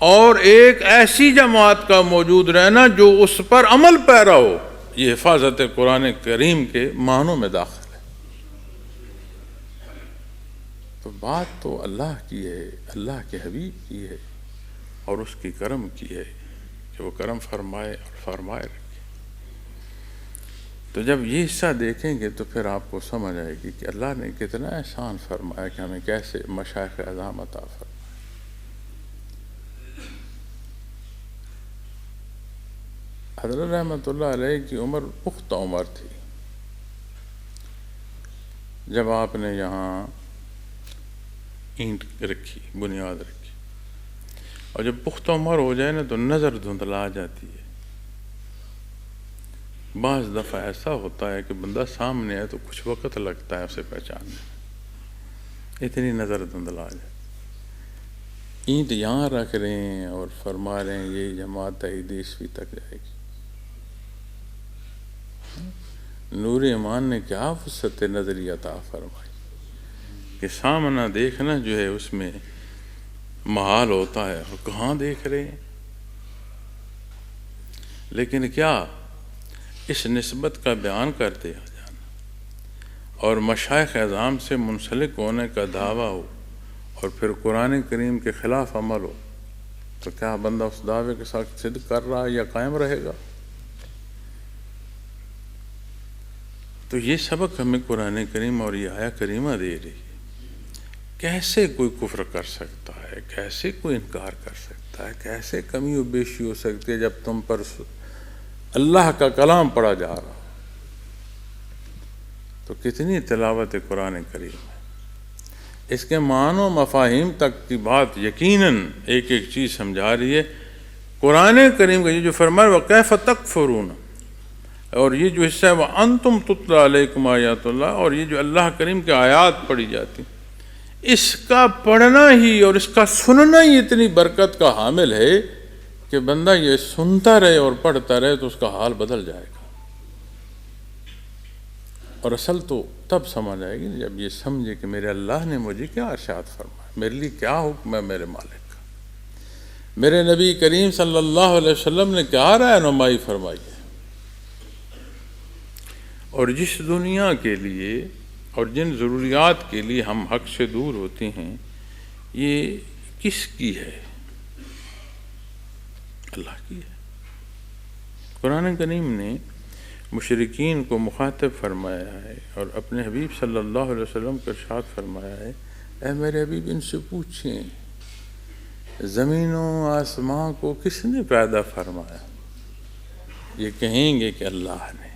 اور ایک ایسی جماعت کا موجود رہنا جو اس پر عمل پیرا ہو، یہ حفاظت قرآن کریم کے معنوں میں داخل ہے۔ تو بات تو اللہ کی ہے، اللہ کے حبیب کی ہے، اور اس کی کرم کی ہے کہ وہ کرم فرمائے اور فرمائے رکھے۔ تو جب یہ حصہ دیکھیں گے تو پھر آپ کو سمجھ آئے گی کہ اللہ نے کتنا احسان فرمایا کہ ہمیں کیسے مشائخ اعظام عطا فرمائے۔ حضرت رحمۃ اللہ علیہ کی عمر پختہ عمر تھی جب آپ نے یہاں اینٹ رکھی، بنیاد رکھی، اور جب پختہ عمر ہو جائے نا تو نظر دھندلا جاتی ہے۔ بعض دفعہ ایسا ہوتا ہے کہ بندہ سامنے ہے تو کچھ وقت لگتا ہے اسے پہچاننے میں، اتنی نظر دھندلا جاتی۔ اینٹ یہاں رکھ رہے ہیں اور فرما رہے ہیں یہ جماعت عید عیسوی تک جائے گی۔ نور ایمان نے کیا وسعت نظری عطا فرمائی کہ سامنا دیکھنا جو ہے اس میں محال ہوتا ہے، اور کہاں دیکھ رہے ہیں۔ لیکن کیا اس نسبت کا بیان کرتے آ جانا اور مشائخ اعظام سے منسلک ہونے کا دعویٰ ہو اور پھر قرآن کریم کے خلاف عمل ہو، تو کیا بندہ اس دعوے کے ساتھ صدق کر رہا ہے یا قائم رہے گا؟ تو یہ سبق ہمیں قرآن کریم اور یہ آیہ کریمہ دے رہی ہے۔ کیسے کوئی کفر کر سکتا ہے، کیسے کوئی انکار کر سکتا ہے، کیسے کمی و بیشی ہو سکتی ہے جب تم پر اللہ کا کلام پڑھا جا رہا ہو۔ تو کتنی تلاوت قرآن کریم ہے، اس کے معنی و مفاہیم تک کی بات یقیناً ایک ایک چیز سمجھا رہی ہے۔ قرآن کریم کا یہ جو فرمایا وَكَيْفَ تَكْفُرُونَ، اور یہ جو حصہ ہے وَأَنْتُمْ تُتْلَى عَلَيْكُمْ آیات اللہ، اور یہ جو اللہ کریم کے آیات پڑھی جاتی، اس کا پڑھنا ہی اور اس کا سننا ہی اتنی برکت کا حامل ہے کہ بندہ یہ سنتا رہے اور پڑھتا رہے تو اس کا حال بدل جائے گا۔ اور اصل تو تب سمجھ آئے گی جب یہ سمجھے کہ میرے اللہ نے مجھے کیا ارشاد فرمایا، میرے لیے کیا حکم ہے میرے مالک کا، میرے نبی کریم صلی اللہ علیہ وسلم نے کیا رہنمائی فرمائی ہے۔ اور جس دنیا کے لیے اور جن ضروریات کے لیے ہم حق سے دور ہوتے ہیں، یہ کس کی ہے؟ اللہ کی ہے۔ قرآن کریم نے مشرکین کو مخاطب فرمایا ہے اور اپنے حبیب صلی اللہ علیہ وسلم کو ارشاد فرمایا ہے اے میرے حبیب ان سے پوچھیں زمین و آسمان کو کس نے پیدا فرمایا؟ یہ کہیں گے کہ اللہ نے۔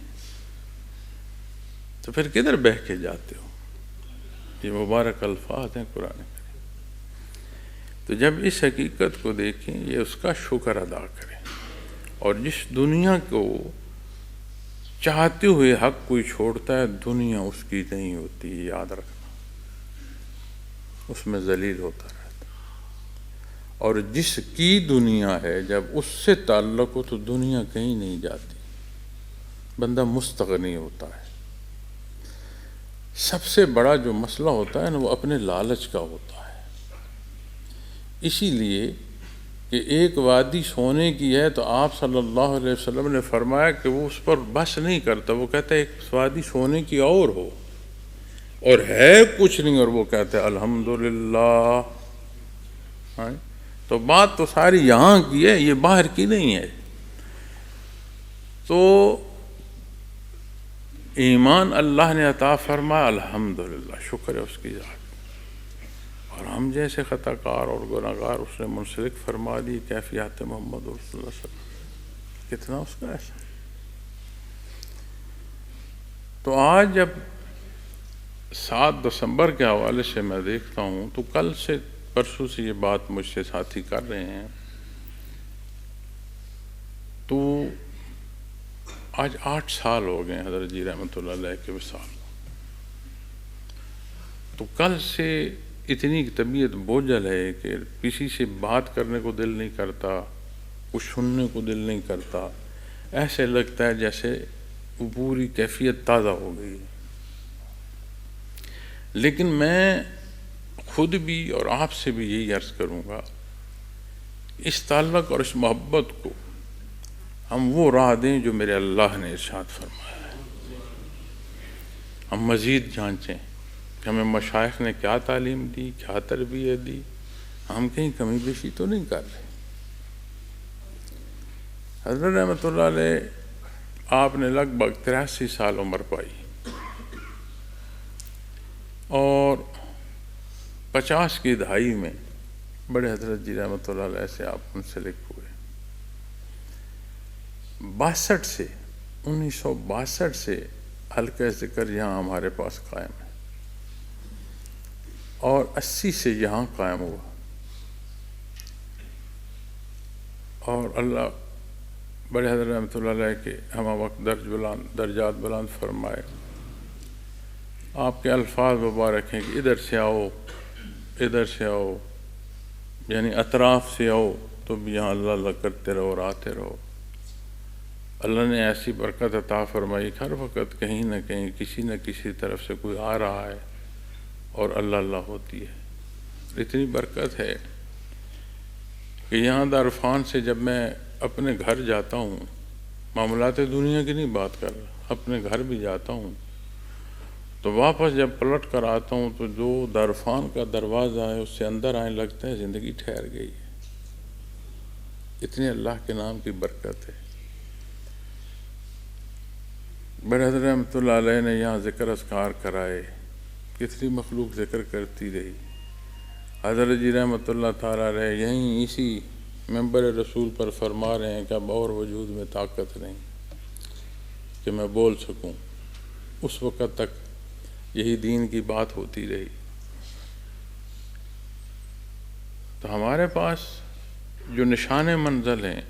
تو پھر کدھر بہہ کے جاتے ہو؟ یہ مبارک الفاظ ہیں قرآن کریم۔ تو جب اس حقیقت کو دیکھیں، یہ اس کا شکر ادا کریں، اور جس دنیا کو چاہتے ہوئے حق کوئی چھوڑتا ہے، دنیا اس کی نہیں ہوتی، یاد رکھنا، اس میں ذلیل ہوتا رہتا۔ اور جس کی دنیا ہے، جب اس سے تعلق ہو تو دنیا کہیں نہیں جاتی، بندہ مستغنی ہوتا ہے۔ سب سے بڑا جو مسئلہ ہوتا ہے نا، وہ اپنے لالچ کا ہوتا ہے۔ اسی لیے کہ ایک وادی سونے کی ہے تو آپ صلی اللہ علیہ وسلم نے فرمایا کہ وہ اس پر بس نہیں کرتا، وہ کہتا ہے ایک وادی سونے کی اور ہو، اور ہے کچھ نہیں، اور وہ کہتا ہے الحمدللہ۔ تو بات تو ساری یہاں کی ہے، یہ باہر کی نہیں ہے۔ تو ایمان اللہ نے عطا فرمایا، الحمدللہ، شکر ہے اس کی ذات۔ اور ہم جیسے خطا کار اور گناہ گار اس نے منسلک فرما دی کیفیات محمد رسول اللہ صلی اللہ علیہ وسلم، کتنا اس کا ایسا۔ تو آج جب 7 دسمبر کے حوالے سے میں دیکھتا ہوں، تو کل سے پرسوں سے یہ بات مجھ سے ساتھی کر رہے ہیں، تو آج 8 سال ہو گئے حضرت جی رحمۃ اللہ علیہ کے وصال۔ تو کل سے اتنی طبیعت بوجھل ہے کہ کسی سے بات کرنے کو دل نہیں کرتا، کچھ سننے کو دل نہیں کرتا، ایسے لگتا ہے جیسے وہ پوری کیفیت تازہ ہو گئی۔ لیکن میں خود بھی اور آپ سے بھی یہی عرض کروں گا، اس تعلق اور اس محبت کو ہم وہ راہ دیں جو میرے اللہ نے ارشاد فرمایا ہے۔ ہم مزید جانچیں کہ ہمیں مشائخ نے کیا تعلیم دی، کیا تربیت دی، ہم کہیں کمی بیشی تو نہیں کر رہے۔ حضرت رحمۃ اللہ علیہ آپ نے لگ بھگ 83 سال عمر پائی، اور 50 کی دہائی میں بڑے حضرت جی رحمۃ اللہ علیہ سے آپ منسلک ہوئے۔ 1962 سے حلقہ ذکر یہاں ہمارے پاس قائم ہے، اور 80 سے یہاں قائم ہوا، اور اللہ بڑے حضرت رحمۃ اللہ علیہ کے ہمہ وقت درجات بلند فرمائے۔ آپ کے الفاظ مبارک ہیں کہ ادھر سے آؤ، ادھر سے آؤ، یعنی اطراف سے آؤ تو بھی یہاں اللہ اللہ کرتے رہو اور آتے رہو۔ اللہ نے ایسی برکت عطا فرمائی، ہر وقت کہیں نہ کہیں کسی نہ کسی طرف سے کوئی آ رہا ہے اور اللہ اللہ ہوتی ہے۔ اتنی برکت ہے کہ یہاں دارالعرفان سے جب میں اپنے گھر جاتا ہوں، معاملات دنیا کی نہیں بات کر رہا، اپنے گھر بھی جاتا ہوں، تو واپس جب پلٹ کر آتا ہوں تو جو دارالعرفان کا دروازہ ہے اس سے اندر آنے لگتا ہے زندگی ٹھہر گئی ہے۔ اتنی اللہ کے نام کی برکت ہے۔ بڑے حضرت رحمۃ اللہ علیہ نے یہاں ذکر اذکار کرائے، کتنی مخلوق ذکر کرتی رہی۔ حضرت جی رحمۃ اللہ تعالیٰ علیہ یہیں اسی منبر رسول پر فرما رہے ہیں کہ اب اور وجود میں طاقت نہیں کہ میں بول سکوں۔ اس وقت تک یہی دین کی بات ہوتی رہی۔ تو ہمارے پاس جو نشان منزل ہیں،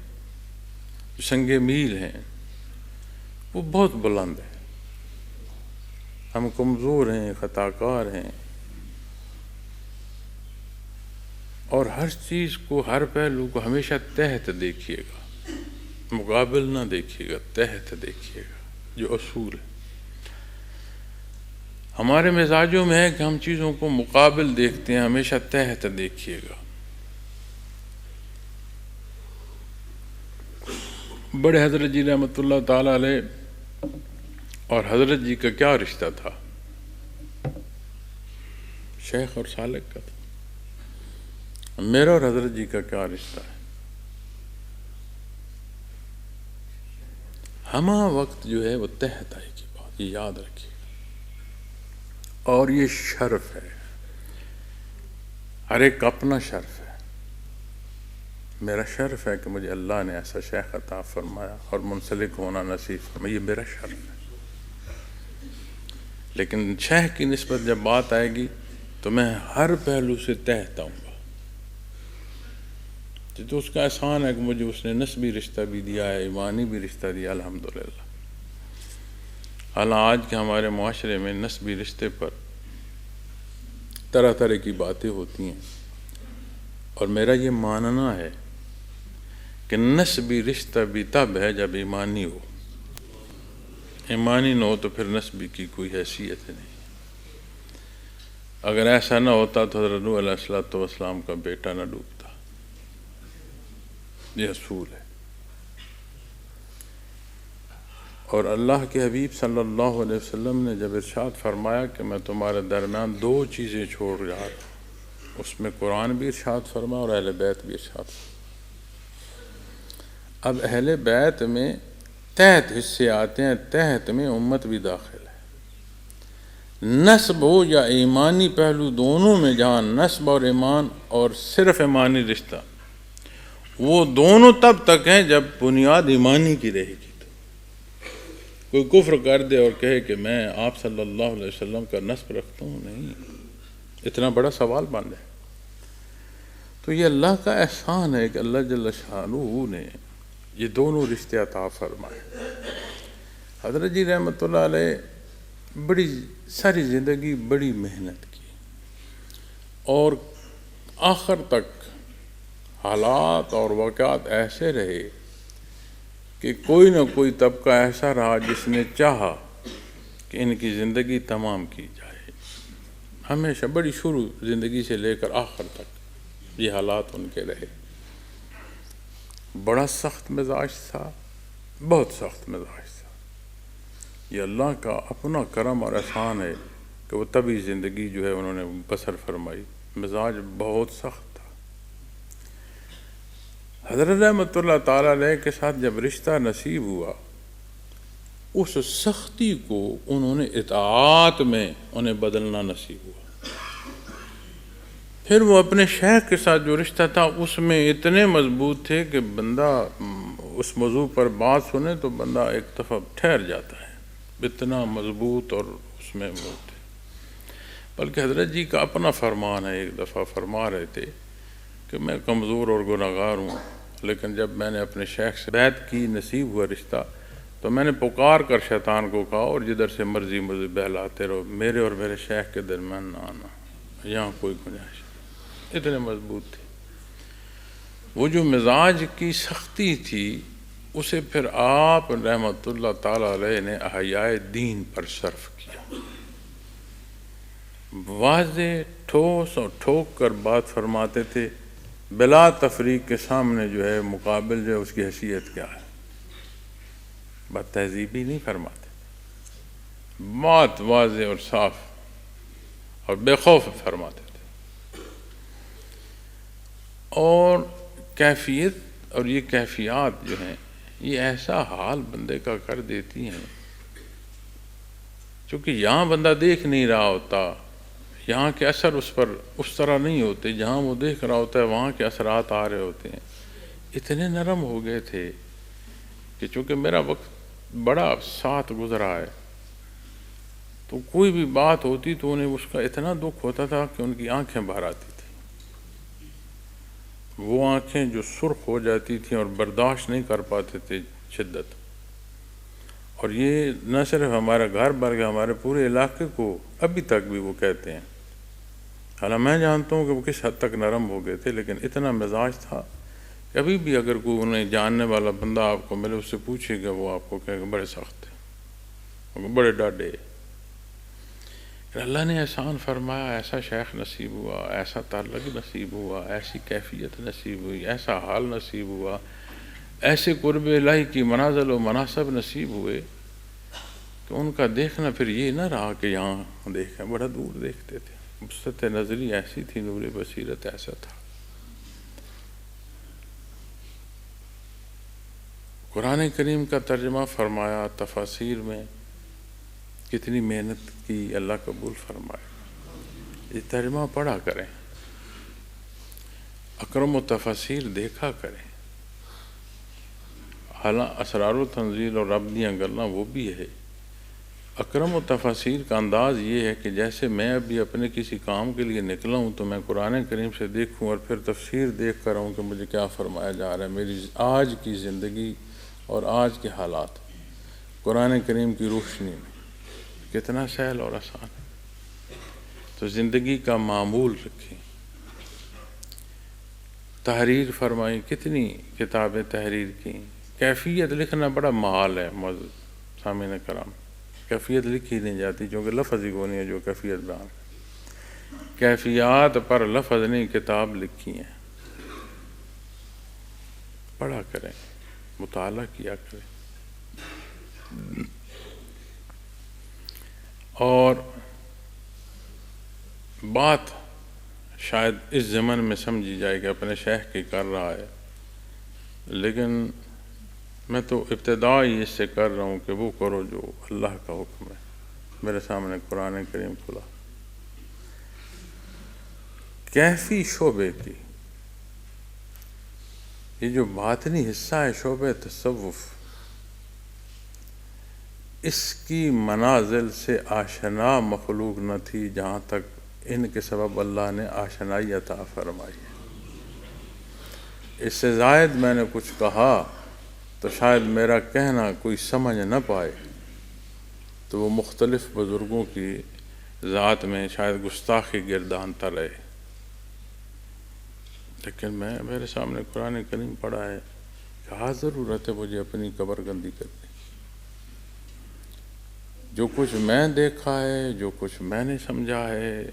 جو سنگ میل ہیں، وہ بہت بلند ہے۔ ہم کمزور ہیں، خطا کار ہیں، اور ہر چیز کو، ہر پہلو کو ہمیشہ تحت دیکھیے گا، مقابل نہ دیکھیے گا، تحت دیکھیے گا، جو اصول ہے۔ ہمارے مزاجوں میں ہے کہ ہم چیزوں کو مقابل دیکھتے ہیں، ہمیشہ تحت دیکھیے گا۔ بڑے حضرت جی رحمۃ اللہ تعالیٰ علیہ اور حضرت جی کا کیا رشتہ تھا؟ شیخ اور سالک کا تھا۔ میرا اور حضرت جی کا کیا رشتہ ہے؟ ہمہ وقت جو ہے وہ تحت آئی کی بات، یہ یاد رکھیے گا، اور یہ شرف ہے۔ ہر ایک کا اپنا شرف ہے. میرا شرف ہے کہ مجھے اللہ نے ایسا شیخ عطا فرمایا اور منسلک ہونا نصیب فرمایا، یہ میرا شرف ہے. لیکن شیخ کی نسبت جب بات آئے گی تو میں ہر پہلو سے تحت آؤں گا. تو اس کا احسان ہے کہ مجھے اس نے نسبی رشتہ بھی دیا ہے، ایمانی بھی رشتہ دیا، الحمدللہ. حالانکہ آج کے ہمارے معاشرے میں نسبی رشتے پر طرح طرح کی باتیں ہوتی ہیں، اور میرا یہ ماننا ہے کہ نسبی رشتہ بھی تب ہے جب ایمانی ہو. ایمانی نہ ہو تو پھر نسبی کی کوئی حیثیت نہیں. اگر ایسا نہ ہوتا تو حضرت نوح علیہ السلام کا بیٹا نہ ڈوبتا. یہ اصول ہے. اور اللہ کے حبیب صلی اللہ علیہ وسلم نے جب ارشاد فرمایا کہ میں تمہارے درمیان 2 چیزیں چھوڑ جا رہا ہوں، اس میں قرآن بھی ارشاد فرمایا اور اہل بیت بھی ارشاد فرمایا. اب اہل بیت میں تحت حصے آتے ہیں، تحت میں امت بھی داخل ہے. نسب ہو یا ایمانی پہلو، دونوں میں جہاں نسب اور ایمان اور صرف ایمانی رشتہ، وہ دونوں تب تک ہیں جب بنیاد ایمانی کی رہے گی. کوئی کفر کر دے اور کہے کہ میں آپ صلی اللہ علیہ وسلم کا نسب رکھتا ہوں، نہیں، اتنا بڑا سوال بن جائے. تو یہ اللہ کا احسان ہے کہ اللہ جل شانہ نے یہ دونوں رشتے عطا فرمائے. حضرت جی رحمۃ اللہ علیہ بڑی ساری زندگی بڑی محنت کی، اور آخر تک حالات اور واقعات ایسے رہے کہ کوئی نہ کوئی طبقہ ایسا رہا جس نے چاہا کہ ان کی زندگی تمام کی جائے. ہمیشہ بڑی شروع زندگی سے لے کر آخر تک یہ حالات ان کے رہے. بڑا سخت مزاج تھا، بہت سخت مزاج تھا. یہ اللہ کا اپنا کرم اور احسان ہے کہ وہ تبھی زندگی جو ہے انہوں نے بسر فرمائی. مزاج بہت سخت تھا. حضرت رحمۃ اللہ تعالیٰ علیہ کے ساتھ جب رشتہ نصیب ہوا، اس سختی کو انہوں نے اطاعت میں انہیں بدلنا نصیب ہوا. پھر وہ اپنے شیخ کے ساتھ جو رشتہ تھا اس میں اتنے مضبوط تھے کہ بندہ اس موضوع پر بات سنے تو بندہ ایک دفعہ ٹھہر جاتا ہے، اتنا مضبوط اور اس میں وہ تھے. بلکہ حضرت جی کا اپنا فرمان ہے، ایک دفعہ فرما رہے تھے کہ میں کمزور اور گناہگار ہوں، لیکن جب میں نے اپنے شیخ سے بیعت کی، نصیب ہوا رشتہ، تو میں نے پکار کر شیطان کو کہا اور جدھر سے مرضی مجھے بہلاتے رہو، میرے اور میرے شیخ کے درمیان نہ آنا، یہاں کوئی گنجائش. اتنے مضبوط تھے. وہ جو مزاج کی سختی تھی اسے پھر آپ رحمۃ اللہ تعالی علیہ نے احیاء دین پر صرف کیا. واضح ٹھوس اور ٹھوک کر بات فرماتے تھے، بلا تفریق کے سامنے جو ہے مقابل جو ہے اس کی حیثیت کیا ہے. بات تہذیبی نہیں فرماتے، بات واضح اور صاف اور بے خوف فرماتے تھے. اور کیفیت اور یہ کیفیات جو ہیں یہ ایسا حال بندے کا کر دیتی ہیں، چونکہ یہاں بندہ دیکھ نہیں رہا ہوتا، یہاں کے اثر اس پر اس طرح نہیں ہوتے، جہاں وہ دیکھ رہا ہوتا ہے وہاں کے اثرات آ رہے ہوتے ہیں. اتنے نرم ہو گئے تھے کہ چونکہ میرا وقت بڑا ساتھ گزرا ہے، تو کوئی بھی بات ہوتی تو انہیں اس کا اتنا دکھ ہوتا تھا کہ ان کی آنکھیں باہر آتی تھی. وہ آنکھیں جو سرخ ہو جاتی تھیں اور برداشت نہیں کر پاتے تھے شدت. اور یہ نہ صرف ہمارا گھر بلکہ ہمارے پورے علاقے کو ابھی تک بھی وہ کہتے ہیں. حالانکہ میں جانتا ہوں کہ وہ کس حد تک نرم ہو گئے تھے، لیکن اتنا مزاج تھا کہ ابھی بھی اگر کوئی انہیں جاننے والا بندہ آپ کو ملے، اس سے پوچھے گا، وہ آپ کو کہے گا بڑے سخت تھے، بڑے ڈاڈے. اللہ نے احسان فرمایا، ایسا شیخ نصیب ہوا، ایسا تعلق نصیب ہوا، ایسی کیفیت نصیب ہوئی، ایسا حال نصیب ہوا، ایسے قرب الہی کی منازل و مناسب نصیب ہوئے کہ ان کا دیکھنا پھر یہ نہ رہا کہ یہاں دیکھیں، بڑا دور دیکھتے تھے. وسعت نظری ایسی تھی، نور بصیرت ایسا تھا. قرآن کریم کا ترجمہ فرمایا، تفاسیر میں کتنی محنت کی، اللہ قبول فرمائے. یہ ترجمہ پڑھا کریں، اکرم و تفاسیر دیکھا کریں. حالانکہ اسرار و تنزیل اور رب دیاں گلاں وہ بھی ہے. اکرم و تفاسیر کا انداز یہ ہے کہ جیسے میں ابھی اپنے کسی کام کے لیے نکلا ہوں تو میں قرآن کریم سے دیکھوں اور پھر تفسیر دیکھ کر ہوں کہ مجھے کیا فرمایا جا رہا ہے. میری آج کی زندگی اور آج کے حالات قرآن کریم کی روشنی میں کتنا سہل اور آسان ہے. تو زندگی کا معمول رکھیں. تحریر فرمائی، کتنی کتابیں تحریر کی. کیفیت لکھنا بڑا محال ہے معزز سامعین کرام. کیفیت لکھی نہیں جاتی کیونکہ لفظ ہی کو نہیں ہے جو کیفیت بیان ہے. کیفیات پر لفظ نہیں کتاب لکھی ہیں. پڑھا کریں، مطالعہ کیا کریں. اور بات شاید اس زمن میں سمجھی جائے کہ اپنے شیخ کی کر رہا ہے، لیکن میں تو ابتدائی اس سے کر رہا ہوں کہ وہ کرو جو اللہ کا حکم ہے. میرے سامنے قرآن کریم کھلا. کیفی شعبے کی یہ جو باطنی حصہ ہے شعبہ تصوف، اس کی منازل سے آشنا مخلوق نہ تھی جہاں تک ان کے سبب اللہ نے آشنائی عطا فرمائی ہے. اس سے زائد میں نے کچھ کہا تو شاید میرا کہنا کوئی سمجھ نہ پائے تو وہ مختلف بزرگوں کی ذات میں شاید گستاخی گردانتا رہے. لیکن میرے سامنے قرآن کریم پڑھا ہے، کہا ضرورت ہے مجھے اپنی قبر گندی کرنے. جو کچھ میں دیکھا ہے، جو کچھ میں نے سمجھا ہے،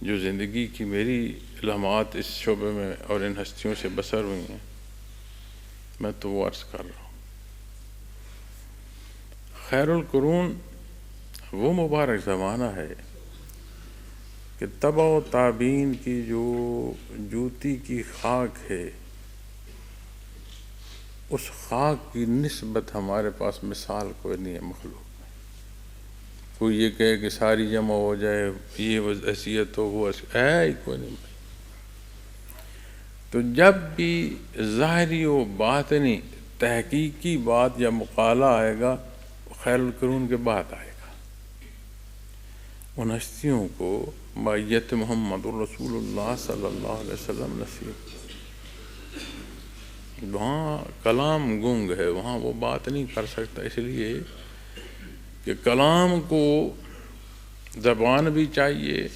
جو زندگی کی میری لمحات اس شعبے میں اور ان ہستیوں سے بسر ہوئی ہیں، میں تو وہ عرض کر رہا ہوں. خیر القرون وہ مبارک زمانہ ہے کہ تبع و تابعین کی جو جوتی کی خاک ہے، اس خاک کی نسبت ہمارے پاس مثال کوئی نہیں ہے مخلوق. کوئی یہ کہے کہ ساری جمع ہو جائے، یہ حیثیت ہو، وہ ہے کوئی نہیں. تو جب بھی ظاہری و باطنی تحقیقی بات یا مقالہ آئے گا، خیر القرون کے بعد آئے گا. ان ہستیوں کو معیت محمد الرسول اللہ صلی اللہ علیہ وسلم نصیب. وہاں کلام گنگ ہے، وہاں وہ بات نہیں کر سکتا، اس لیے کہ کلام کو زبان بھی چاہیے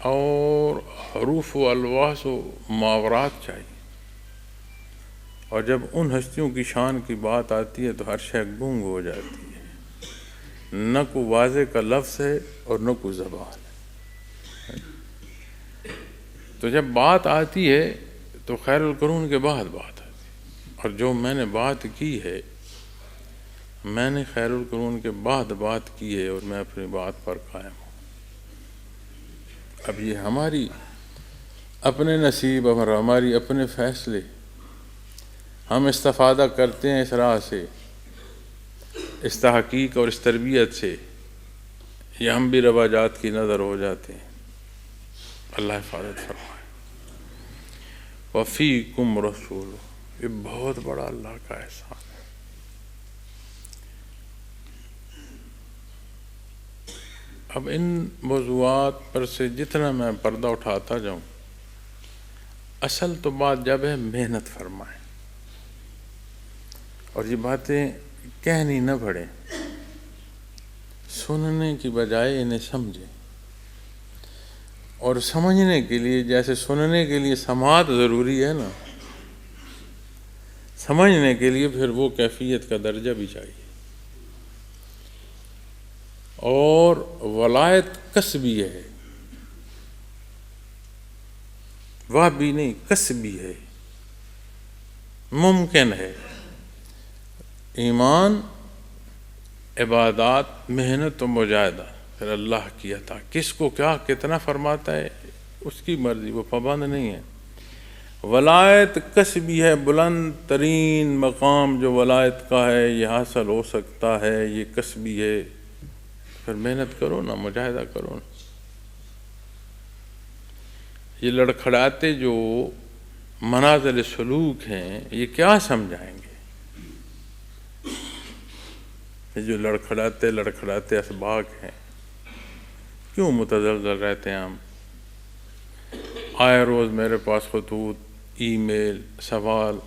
اور حروف و الواح و محاورات چاہیے. اور جب ان ہستیوں کی شان کی بات آتی ہے تو ہر شے گنگ ہو جاتی ہے. نہ کوئی واضح کا لفظ ہے اور نہ کوئی زبان ہے. تو جب بات آتی ہے تو خیر القرون کے بعد بات آتی ہے. اور جو میں نے بات کی ہے، میں نے خیر القرون کے بعد بات کی ہے اور میں اپنی بات پر قائم ہوں. اب یہ ہماری اپنے نصیب اور ہماری اپنے فیصلے، ہم استفادہ کرتے ہیں اس راہ سے، اس تحقیق اور اس تربیت سے، یا ہم بھی رواجات کی نظر ہو جاتے ہیں. اللہ حفاظت فرمائے. وفیکم رسول، یہ بہت بڑا اللہ کا احسان ہے. اب ان موضوعات پر سے جتنا میں پردہ اٹھاتا جاؤں، اصل تو بات جب ہے محنت فرمائیں اور یہ باتیں کہنی نہ پڑیں، سننے کی بجائے انہیں سمجھیں. اور سمجھنے کے لیے جیسے سننے کے لیے سماعت ضروری ہے نا، سمجھنے کے لیے پھر وہ کیفیت کا درجہ بھی چاہیے. اور ولایت کسبی ہے، وہ بھی نہیں کسبی ہے، ممکن ہے. ایمان، عبادات، محنت و مجاہدہ، پھر اللہ کی عطا. کس کو کیا کتنا فرماتا ہے اس کی مرضی، وہ پابند نہیں ہے. ولایت کسبی ہے، بلند ترین مقام جو ولایت کا ہے یہ حاصل ہو سکتا ہے، یہ کسبی ہے. پھر محنت کرو نا، مجاہدہ کرو نا. یہ لڑکھڑاتے جو منازل سلوک ہیں یہ کیا سمجھائیں گے؟ یہ جو لڑکھڑاتے اسباق ہیں، کیوں متزلزل رہتے ہیں ہم؟ آئے روز میرے پاس خطوط، ای میل، سوال،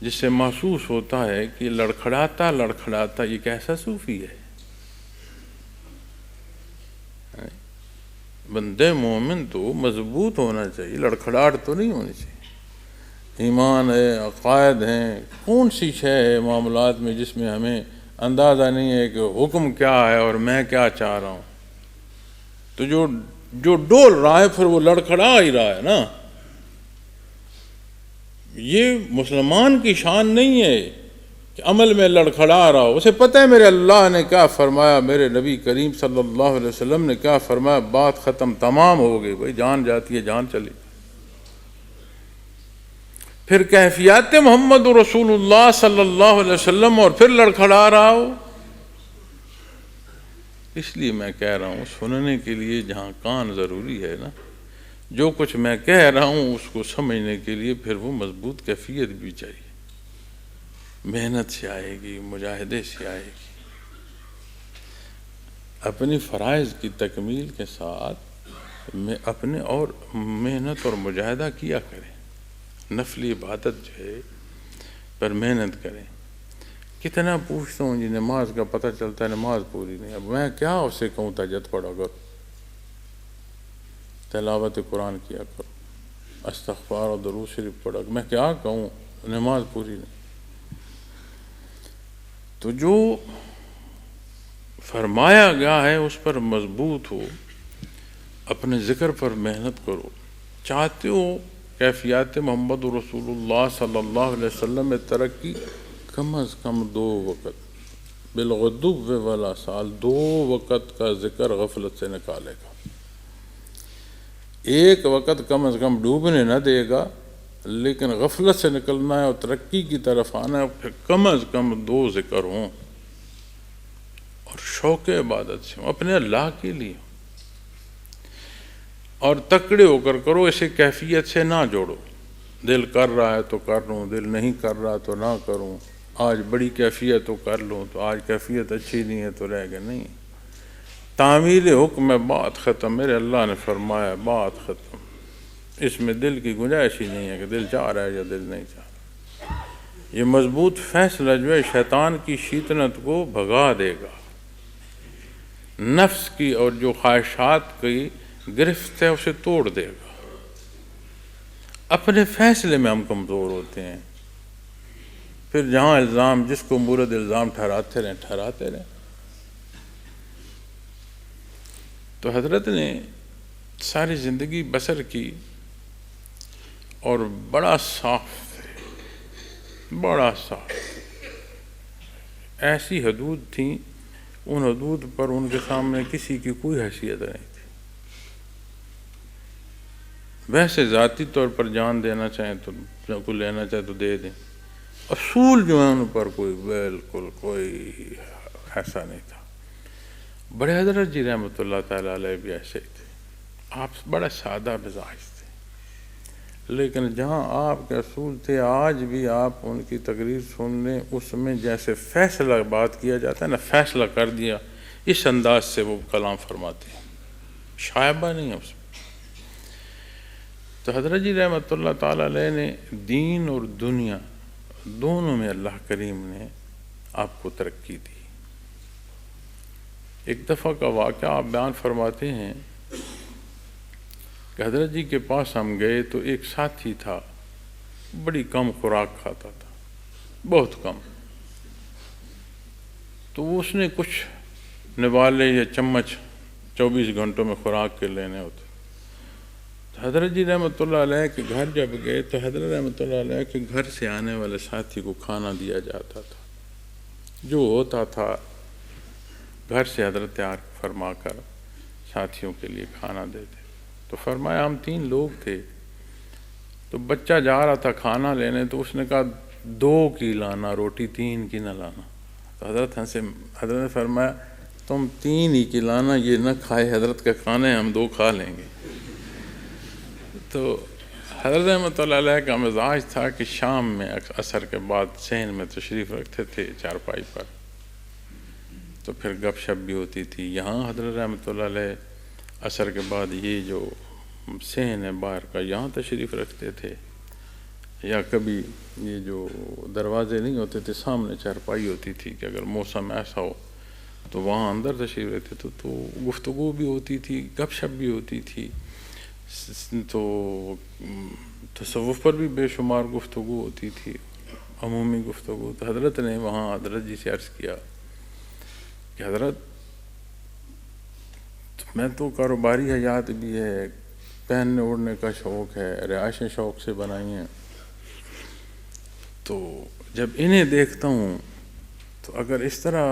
جس سے محسوس ہوتا ہے کہ لڑکھڑاتا یہ کیسا صوفی ہے؟ بندے مومن تو مضبوط ہونا چاہیے، لڑکھڑاہٹ تو نہیں ہونی چاہیے۔ ایمان ہے، عقائد ہیں، کون سی شے ہے معاملات میں جس میں ہمیں اندازہ نہیں ہے کہ حکم کیا ہے اور میں کیا چاہ رہا ہوں؟ تو جو ڈول رہا ہے پھر وہ لڑکھڑا ہی رہا ہے نا۔ یہ مسلمان کی شان نہیں ہے کہ عمل میں لڑکھڑا رہا ہو، اسے پتہ ہے میرے اللہ نے کیا فرمایا، میرے نبی کریم صلی اللہ علیہ وسلم نے کیا فرمایا، بات ختم، تمام ہو گئی، بھائی جان جاتی ہے جان چلی۔ پھر کیفیات محمد رسول اللہ صلی اللہ علیہ وسلم اور پھر لڑکھڑا رہا ہو۔ اس لیے میں کہہ رہا ہوں، سننے کے لیے جہاں کان ضروری ہے نا، جو کچھ میں کہہ رہا ہوں اس کو سمجھنے کے لیے پھر وہ مضبوط کیفیت بھی چاہیے، محنت سے آئے گی، مجاہدے سے آئے گی۔ اپنی فرائض کی تکمیل کے ساتھ میں اپنے اور محنت اور مجاہدہ کیا کریں، نفلی عبادت جو ہے پر محنت کریں۔ کتنا پوچھتا ہوں جی نماز کا پتہ چلتا ہے نماز پوری نہیں، اب میں کیا اسے کہوں تہجد پڑھا کرو، تلاوت قرآن کیا کرو، استغفار اور درود شریف پڑھا، میں کیا کہوں، نماز پوری نہیں۔ تو جو فرمایا گیا ہے اس پر مضبوط ہو، اپنے ذکر پر محنت کرو۔ چاہتے ہو کیفیات محمد رسول اللہ صلی اللہ علیہ وسلم میں ترقی، کم از کم 2 وقت بالغدو والآصال 2 وقت کا ذکر غفلت سے نکالے گا۔ 1 وقت کم از کم ڈوبنے نہ دے گا، لیکن غفلت سے نکلنا ہے اور ترقی کی طرف آنا ہے، پھر کم از کم 2 ذکر ہوں اور شوق عبادت سے ہوں، اپنے اللہ کے لیے، اور تکڑے ہو کر کرو، اسے کیفیت سے نہ جوڑو۔ دل کر رہا ہے تو کر لوں، دل نہیں کر رہا تو نہ کروں، آج بڑی کیفیت تو کر لوں، تو آج کیفیت اچھی نہیں ہے تو رہ گئے، نہیں۔ تعمیل حکم ہے، بات ختم، میرے اللہ نے فرمایا بات ختم، اس میں دل کی گنجائش ہی نہیں ہے کہ دل چاہ رہا ہے یا دل نہیں چاہ رہا۔ یہ مضبوط فیصلہ جو ہے شیطان کی شیطنت کو بھگا دے گا، نفس کی اور جو خواہشات کی گرفت ہے اسے توڑ دے گا۔ اپنے فیصلے میں ہم کمزور ہوتے ہیں، پھر جہاں الزام جس کو مورد الزام ٹھہراتے رہیں۔ تو حضرت نے ساری زندگی بسر کی اور بڑا صاف تھے، بڑا صاف، ایسی حدود تھیں، ان حدود پر ان کے سامنے کسی کی کوئی حیثیت نہیں تھی۔ ویسے ذاتی طور پر جان دینا چاہیں تو کوئی لینا چاہے تو دے دیں، اصول جو ہیں ان پر کوئی بالکل کوئی ایسا نہیں تھا۔ بڑے حضرت جی رحمۃ اللہ تعالیٰ علیہ بھی ایسے ہی تھے، آپ بڑا سادہ مزاج تھے، لیکن جہاں آپ کے اصول تھے آج بھی آپ ان کی تقریر سن لیں، اس میں جیسے فیصلہ بات کیا جاتا ہے نا، فیصلہ کر دیا، اس انداز سے وہ کلام فرماتے ہیں، شائبہ نہیں ہے اس میں۔ تو حضرت جی رحمۃ اللہ تعالیٰ علیہ نے دین اور دنیا دونوں میں اللہ کریم نے آپ کو ترقی دی۔ ایک دفعہ کا واقعہ آپ بیان فرماتے ہیں کہ حضرت جی کے پاس ہم گئے تو ایک ساتھی تھا، بڑی کم خوراک کھاتا تھا، بہت کم، تو اس نے کچھ نوالے یا چمچ 24 گھنٹوں میں خوراک کے لینے ہوتے۔ حضرت جی رحمۃ اللہ علیہ کے گھر جب گئے تو حضرت رحمۃ اللہ علیہ کے گھر سے آنے والے ساتھی کو کھانا دیا جاتا تھا، جو ہوتا تھا گھر سے حضرت تیار فرما کر ساتھیوں کے لیے کھانا دیتے۔ تو فرمایا ہم 3 لوگ تھے، تو بچہ جا رہا تھا کھانا لینے، تو اس نے کہا 2 کی لانا روٹی، 3 کی نہ لانا۔ تو حضرت نے فرمایا تم 3 ہی کی لانا، یہ نہ کھائے حضرت کا کھانا ہے، ہم 2 کھا لیں گے۔ تو حضرت رحمۃ اللہ علیہ کا مزاج تھا کہ شام میں عصر کے بعد صحن میں تشریف رکھتے تھے چارپائی پر، تو پھر گپ شپ بھی ہوتی تھی۔ یہاں حضرت رحمۃ اللہ علیہ عصر کے بعد یہ جو صحن ہے باہر کا، یہاں تشریف رکھتے تھے، یا کبھی یہ جو دروازے نہیں ہوتے تھے، سامنے چارپائی ہوتی تھی کہ اگر موسم ایسا ہو تو وہاں اندر تشریف رکھتے تھے، تو گفتگو بھی ہوتی تھی، گپ شپ بھی ہوتی تھی، تو تصوف پر بھی بے شمار گفتگو ہوتی تھی، عمومی گفتگو۔ تو حضرت نے وہاں حضرت جی سے عرض کیا کہ حضرت میں تو کاروباری حیات بھی ہے، پہننے اوڑھنے کا شوق ہے، رہائشیں شوق سے بنائی ہیں، تو جب انہیں دیکھتا ہوں تو اگر اس طرح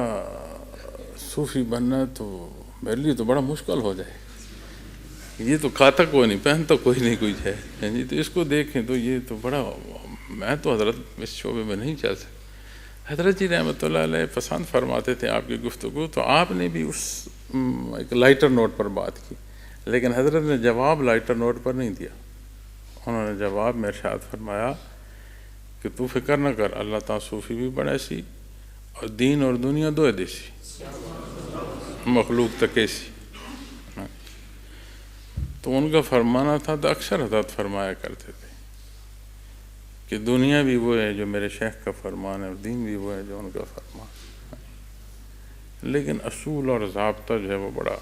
صوفی بننا تو میرے لیے تو بڑا مشکل ہو جائے، یہ تو کھاتا کوئی نہیں، پہنتا کوئی نہیں کچھ ہے جی، تو اس کو دیکھیں تو یہ تو بڑا، میں تو حضرت اس شعبے میں نہیں چل سکتا۔ حضرت جی رحمۃ اللہ علیہ پسند فرماتے تھے آپ کی گفتگو، تو آپ نے بھی اس ایک لائٹر نوٹ پر بات کی، لیکن حضرت نے جواب لائٹر نوٹ پر نہیں دیا، انہوں نے جواب میں ارشاد فرمایا کہ تو فکر نہ کر، اللہ تعالیٰ صوفی بھی بڑا سی اور دین اور دنیا دو دیسی، مخلوق تکیسی۔ تو ان کا فرمانا تھا، تو اکثر حضرت فرمایا کرتے تھے کہ دنیا بھی وہ ہے جو میرے شیخ کا فرمان ہے، اور دین بھی وہ ہے جو ان کا فرمان ہے، لیکن اصول اور ضابطہ جو ہے وہ بڑا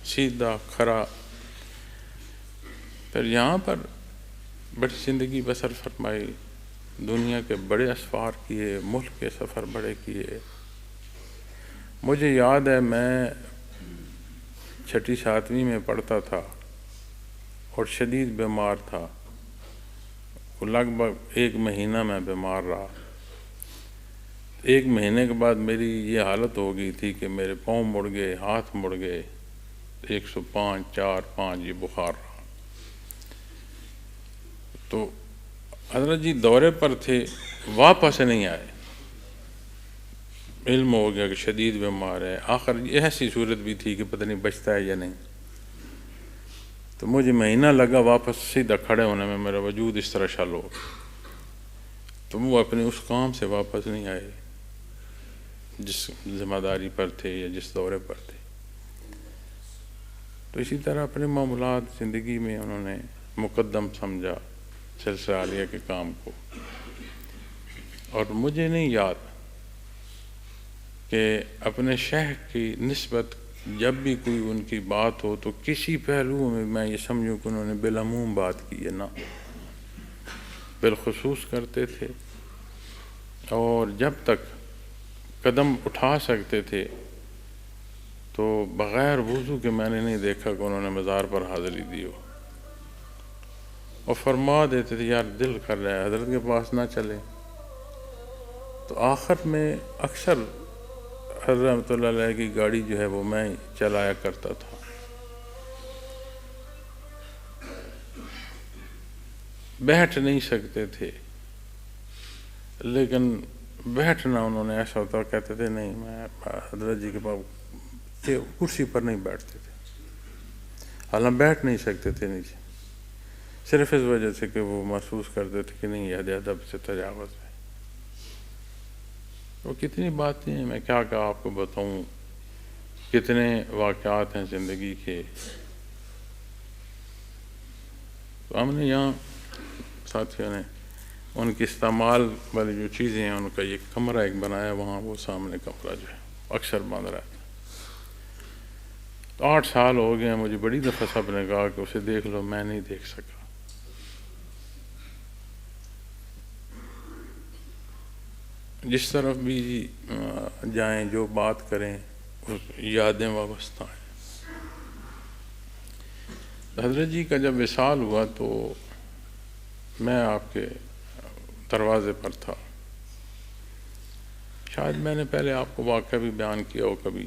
سیدھا کھرا۔ پھر یہاں پر بڑی زندگی بسر فرمائی، دنیا کے بڑے اسفار کیے، ملک کے سفر بڑے کیے۔ مجھے یاد ہے میں 6 7ویں میں پڑھتا تھا اور شدید بیمار تھا، لگ بھگ 1 مہینہ میں بیمار رہا۔ 1 مہینے کے بعد میری یہ حالت ہو گئی تھی کہ میرے پاؤں مڑ گئے، ہاتھ مڑ گئے، 105 4 5 یہ بخار رہا۔ تو حضرت جی دورے پر تھے، واپس نہیں آئے، علم ہو گیا کہ شدید بیمار ہے، آخر ایسی صورت بھی تھی کہ پتہ نہیں بچتا ہے یا نہیں۔ تو مجھے مہینہ لگا واپس سیدھا کھڑے ہونے میں، میرا وجود اس طرح شل ہو، تو وہ اپنے اس کام سے واپس نہیں آئے جس ذمہ داری پر تھے یا جس دورے پر تھے۔ تو اسی طرح اپنے معاملات زندگی میں انہوں نے مقدم سمجھا سلسلہ عالیہ کے کام کو، اور مجھے نہیں یاد کہ اپنے شیخ کی نسبت جب بھی کوئی ان کی بات ہو تو کسی پہلو میں یہ سمجھوں کہ انہوں نے بالعموم بات کی ہے، نہ بالخصوص کرتے تھے، اور جب تک قدم اٹھا سکتے تھے تو بغیر وضو کے میں نے نہیں دیکھا کہ انہوں نے مزار پر حاضری دی ہو، اور فرما دیتے تھے یار دل کر رہا ہے حضرت کے پاس نہ چلے۔ تو آخر میں اکثر حضرت رحمۃ اللہ علیہ کی گاڑی جو ہے وہ میں چلایا کرتا تھا۔ بیٹھ نہیں سکتے تھے، لیکن بیٹھنا انہوں نے ایسا ہوتا، کہتے تھے نہیں میں حضرت جی کے پاس کرسی پر نہیں بیٹھتے تھے، حالانکہ بیٹھ نہیں سکتے تھے نیچے، صرف اس وجہ سے کہ وہ محسوس کرتے تھے کہ نہیں یہ ادب سے تجاوز ہے۔ وہ کتنی باتیں ہیں، میں کیا آپ کو بتاؤں، کتنے واقعات ہیں زندگی کے۔ تو ہم نے یہاں ساتھیوں نے ان کی استعمال والی جو چیزیں ہیں، ان کا یہ کمرہ ایک بنایا، وہاں وہ سامنے کمرہ جو ہے اکثر بند رہتا۔ تو 8 سال ہو گئے ہیں، مجھے بڑی دفعہ سب نے کہا کہ اسے دیکھ لو، میں نہیں دیکھ سکا۔ جس طرف بھی جائیں، جو بات کریں، یادیں وابستہ ہیں۔ حضرت جی کا جب وصال ہوا تو میں آپ کے دروازے پر تھا، شاید میں نے پہلے آپ کو واقعہ بھی بیان کیا ہو کبھی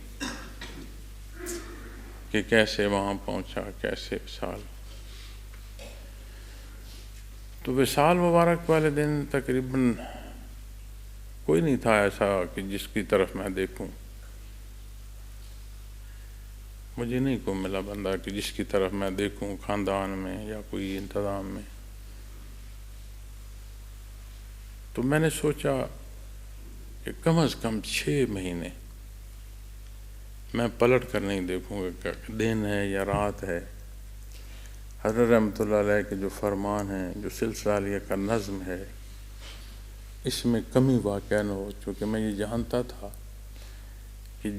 کہ کیسے وہاں پہنچا، کیسے وصال۔ تو وصال مبارک والے دن تقریباً کوئی نہیں تھا ایسا کہ جس کی طرف میں دیکھوں، مجھے نہیں کوئی ملا بندہ کہ جس کی طرف میں دیکھوں خاندان میں یا کوئی انتظام میں. تو میں نے سوچا کہ کم از کم 6 مہینے میں پلٹ کر نہیں دیکھوں گا کہ دن ہے یا رات ہے. حضرت رحمۃ اللہ علیہ کے جو فرمان ہیں، جو سلسلہ علیہ کا نظم ہے، اس میں کمی واقع نہ ہو. چونکہ میں یہ جانتا تھا کہ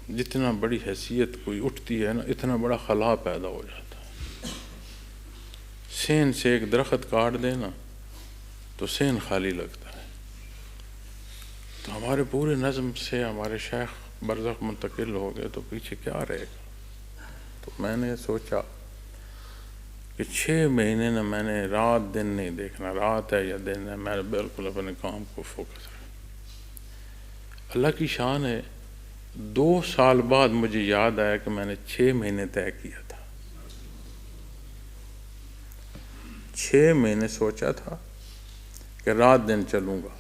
جتنا بڑی حیثیت کوئی اٹھتی ہے نا، اتنا بڑا خلا پیدا ہو جاتا ہے. سین سے ایک درخت کاٹ دینا تو سین خالی لگتا ہے. تو ہمارے پورے نظم سے ہمارے شیخ برزخ منتقل ہو گئے تو پیچھے کیا رہے گا. تو میں نے سوچا کہ 6 مہینے نہ میں نے رات دن نہیں دیکھنا، رات ہے یا دن ہے، میں نے بالکل اپنے کام کو فوکس رکھا. اللہ کی شان ہے، 2 سال بعد مجھے یاد آیا کہ میں نے 6 مہینے طے کیا تھا. 6 مہینے سوچا تھا کہ رات دن چلوں گا.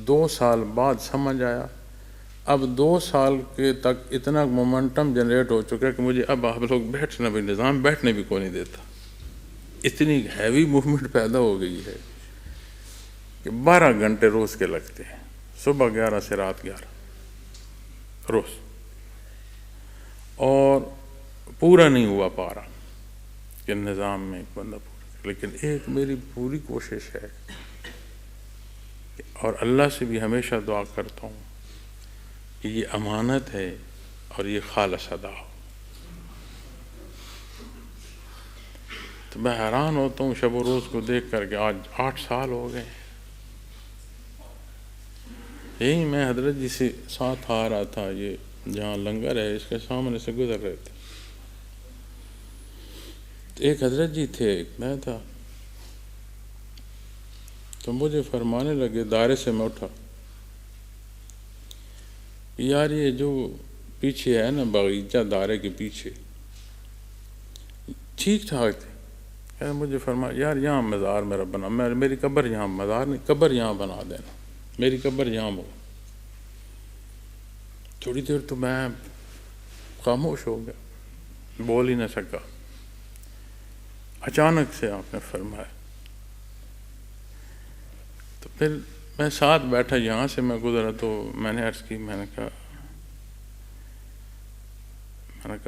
2 سال بعد سمجھ آیا. اب 2 سال کے تک اتنا مومنٹم جنریٹ ہو چکا ہے کہ مجھے اب آپ لوگ بیٹھنا بھی، نظام بیٹھنے بھی کوئی نہیں دیتا. اتنی ہیوی موومنٹ پیدا ہو گئی ہے کہ 12 گھنٹے روز کے لگتے ہیں، صبح 11 سے رات 11 روز. اور پورا نہیں ہوا پارا کہ نظام میں ایک بندہ پورا. لیکن ایک میری پوری کوشش ہے اور اللہ سے بھی ہمیشہ دعا کرتا ہوں کہ یہ امانت ہے اور یہ خالص ادا ہو. تو میں حیران ہوتا ہوں شب و روز کو دیکھ کر کے. آج 8 سال ہو گئے. یہی میں حضرت جی سے ساتھ آ رہا تھا، یہ جہاں لنگر ہے اس کے سامنے سے گزر رہے تھے. تو ایک حضرت جی تھے، ایک میں تھا. تو مجھے فرمانے لگے، دائرے سے میں اٹھا، یار یہ جو پیچھے ہے نا باغیچہ دائرے کے پیچھے، ٹھیک ٹھاک تھے. مجھے فرمایا یار یہاں مزار میرا بنا، میری قبر یہاں، مزار نہیں قبر یہاں بنا دینا، میری قبر یہاں ہو. تھوڑی دیر تو میں خاموش ہو گیا، بول ہی نہ سکا. اچانک سے آپ نے فرمایا. تو پھر میں ساتھ بیٹھا، یہاں سے میں گزرا تو میں نے عرض کی، میں نے کہا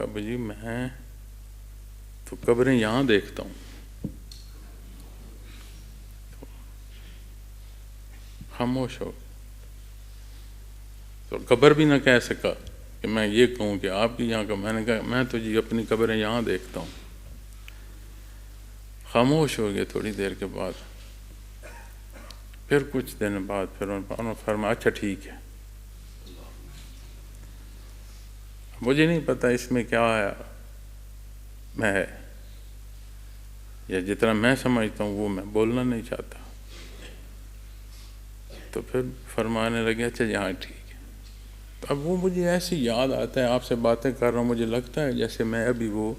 بھائی میں تو قبریں یہاں دیکھتا ہوں. خاموش ہو. تو قبر بھی نہ کہہ سکا کہ میں یہ کہوں کہ آپ کی یہاں کا. میں نے کہا میں تو جی اپنی قبریں یہاں دیکھتا ہوں. خاموش ہو گئے. تھوڑی دیر کے بعد پھر کچھ دن بعد پھر انہوں نے فرمایا اچھا ٹھیک ہے. مجھے نہیں پتا اس میں کیا آیا، میں یا جتنا میں سمجھتا ہوں وہ میں بولنا نہیں چاہتا. تو پھر فرمانے لگے اچھا یہاں ٹھیک ہے. تو اب وہ مجھے ایسی یاد آتا ہے، آپ سے باتیں کر رہا ہوں، مجھے لگتا ہے جیسے میں ابھی وہ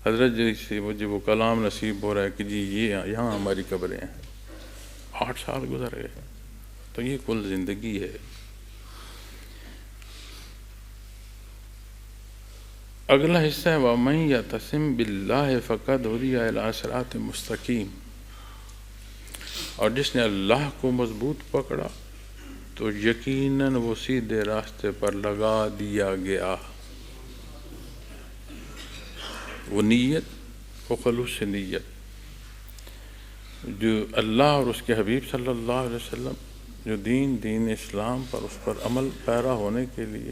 حضرت جی سے مجھے وہ کلام نصیب ہو رہا ہے کہ جی یہ یہاں ہماری قبریں ہیں. 8 سال گزر گئے. تو یہ کل زندگی ہے. اگلا حصہ ہے وَمَن يَعْتَصِم بِاللَّهِ فَقَدْ هُدِیَ إِلَىٰ صِرَاطٍ مستقیم. اور جس نے اللہ کو مضبوط پکڑا تو یقیناً وہ سیدھے راستے پر لگا دیا گیا. وہ نیت، وہ خلوص نیت جو اللہ اور اس کے حبیب صلی اللہ علیہ وسلم جو دین اسلام پر اس پر عمل پیرا ہونے کے لیے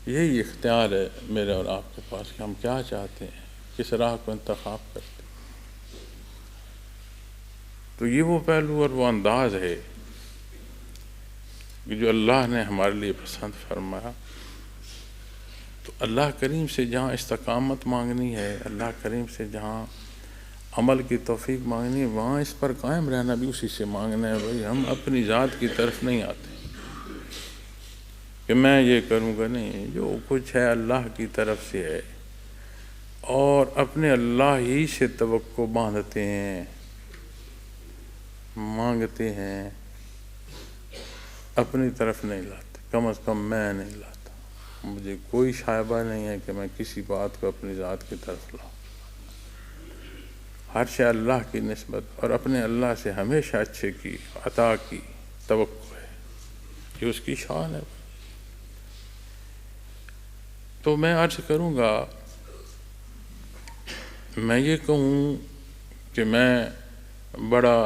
یہی اختیار ہے میرے اور آپ کے پاس کہ ہم کیا چاہتے ہیں، کس راہ کو انتخاب کرتے ہیں. تو یہ وہ پہلو اور وہ انداز ہے کہ جو اللہ نے ہمارے لیے پسند فرمایا. تو اللہ کریم سے جہاں استقامت مانگنی ہے، اللہ کریم سے جہاں عمل کی توفیق مانگنی ہے، وہاں اس پر قائم رہنا بھی اسی سے مانگنا ہے. بھائی ہم اپنی ذات کی طرف نہیں آتے کہ میں یہ کروں گا، نہیں، جو کچھ ہے اللہ کی طرف سے ہے. اور اپنے اللہ ہی سے توقع باندھتے ہیں، مانگتے ہیں، اپنی طرف نہیں لاتے. کم از کم میں نہیں لاتا، مجھے کوئی شائبہ نہیں ہے کہ میں کسی بات کو اپنی ذات کی طرف لاؤں. ہر شے اللہ کی نسبت اور اپنے اللہ سے ہمیشہ اچھے کی عطا کی توقع ہے. یہ اس کی شان ہے. تو میں عرض کروں گا، میں یہ کہوں کہ میں بڑا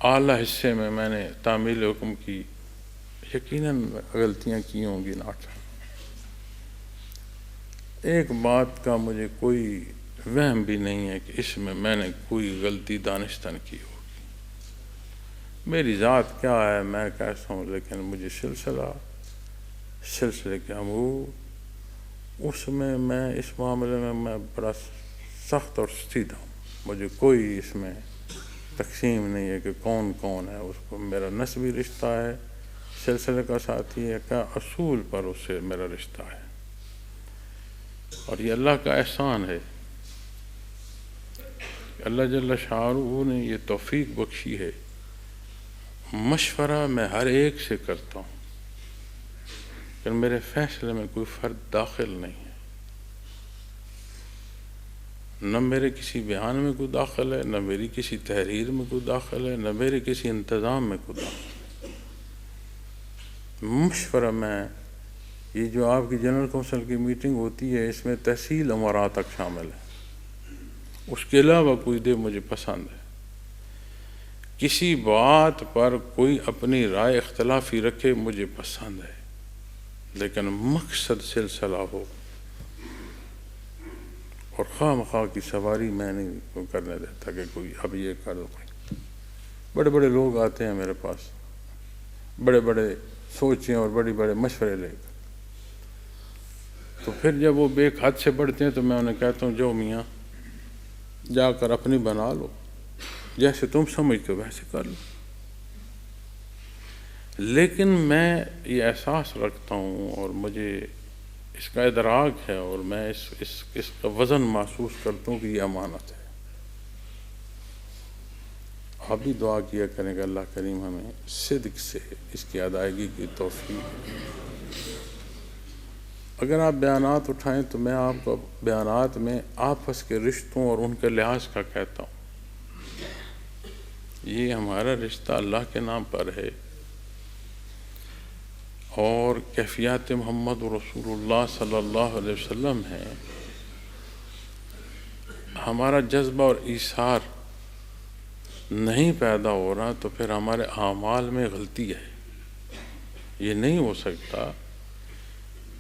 اعلیٰ حصے میں نے تعمیل حکم کی، یقیناً غلطیاں کی ہوں گی ناٹ. ایک بات کا مجھے کوئی وہم بھی نہیں ہے کہ اس میں نے کوئی غلطی دانستاً کی ہوگی. میری ذات کیا ہے میں کیسا ہوں، لیکن مجھے سلسلے کے امور اس میں اس معاملے میں بڑا سخت اور سیدھا ہوں. مجھے کوئی اس میں تقسیم نہیں ہے کہ کون ہے. اس کو میرا نسبی رشتہ ہے، سلسلے کا ساتھی ہے، کیا اصول پر اس سے میرا رشتہ ہے. اور یہ اللہ کا احسان ہے، اللہ جل شانہ نے یہ توفیق بخشی ہے. مشورہ میں ہر ایک سے کرتا ہوں، کہ میرے فیصلے میں کوئی فرد داخل نہیں ہے. نہ میرے کسی بیان میں کوئی داخل ہے، نہ میری کسی تحریر میں کوئی داخل ہے، نہ میرے کسی انتظام میں کوئی داخل ہے. مشورہ میں یہ جو آپ کی جنرل کونسل کی میٹنگ ہوتی ہے، اس میں تحصیل امراء تک شامل ہے. اس کے علاوہ کوئی دے مجھے پسند ہے. کسی بات پر کوئی اپنی رائے اختلافی رکھے مجھے پسند ہے، لیکن مقصد سلسلہ ہو اور خواہ مخواہ کی سواری میں نہیں کرنے دیتا کہ کوئی اب یہ کر دو. بڑے بڑے لوگ آتے ہیں میرے پاس، بڑے بڑے سوچیں اور بڑے مشورے لے کر، تو پھر جب وہ بے حد سے بڑھتے ہیں تو میں انہیں کہتا ہوں جو میاں جا کر اپنی بنا لو، جیسے تم سمجھتے ہو ویسے کر لو. لیکن میں یہ احساس رکھتا ہوں اور مجھے اس کا ادراک ہے اور میں اس کا وزن محسوس کرتا ہوں کہ یہ امانت ہے. آپ بھی دعا کیا کریں کہ اللہ کریم ہمیں صدق سے اس کی ادائیگی کی توفیق. اگر آپ بیانات اٹھائیں تو میں آپ کو بیانات میں آپس کے رشتوں اور ان کے لحاظ کا کہتا ہوں. یہ ہمارا رشتہ اللہ کے نام پر ہے اور کیفیات محمد رسول اللہ صلی اللہ علیہ وسلم ہے. ہمارا جذبہ اور ایثار نہیں پیدا ہو رہا تو پھر ہمارے اعمال میں غلطی ہے. یہ نہیں ہو سکتا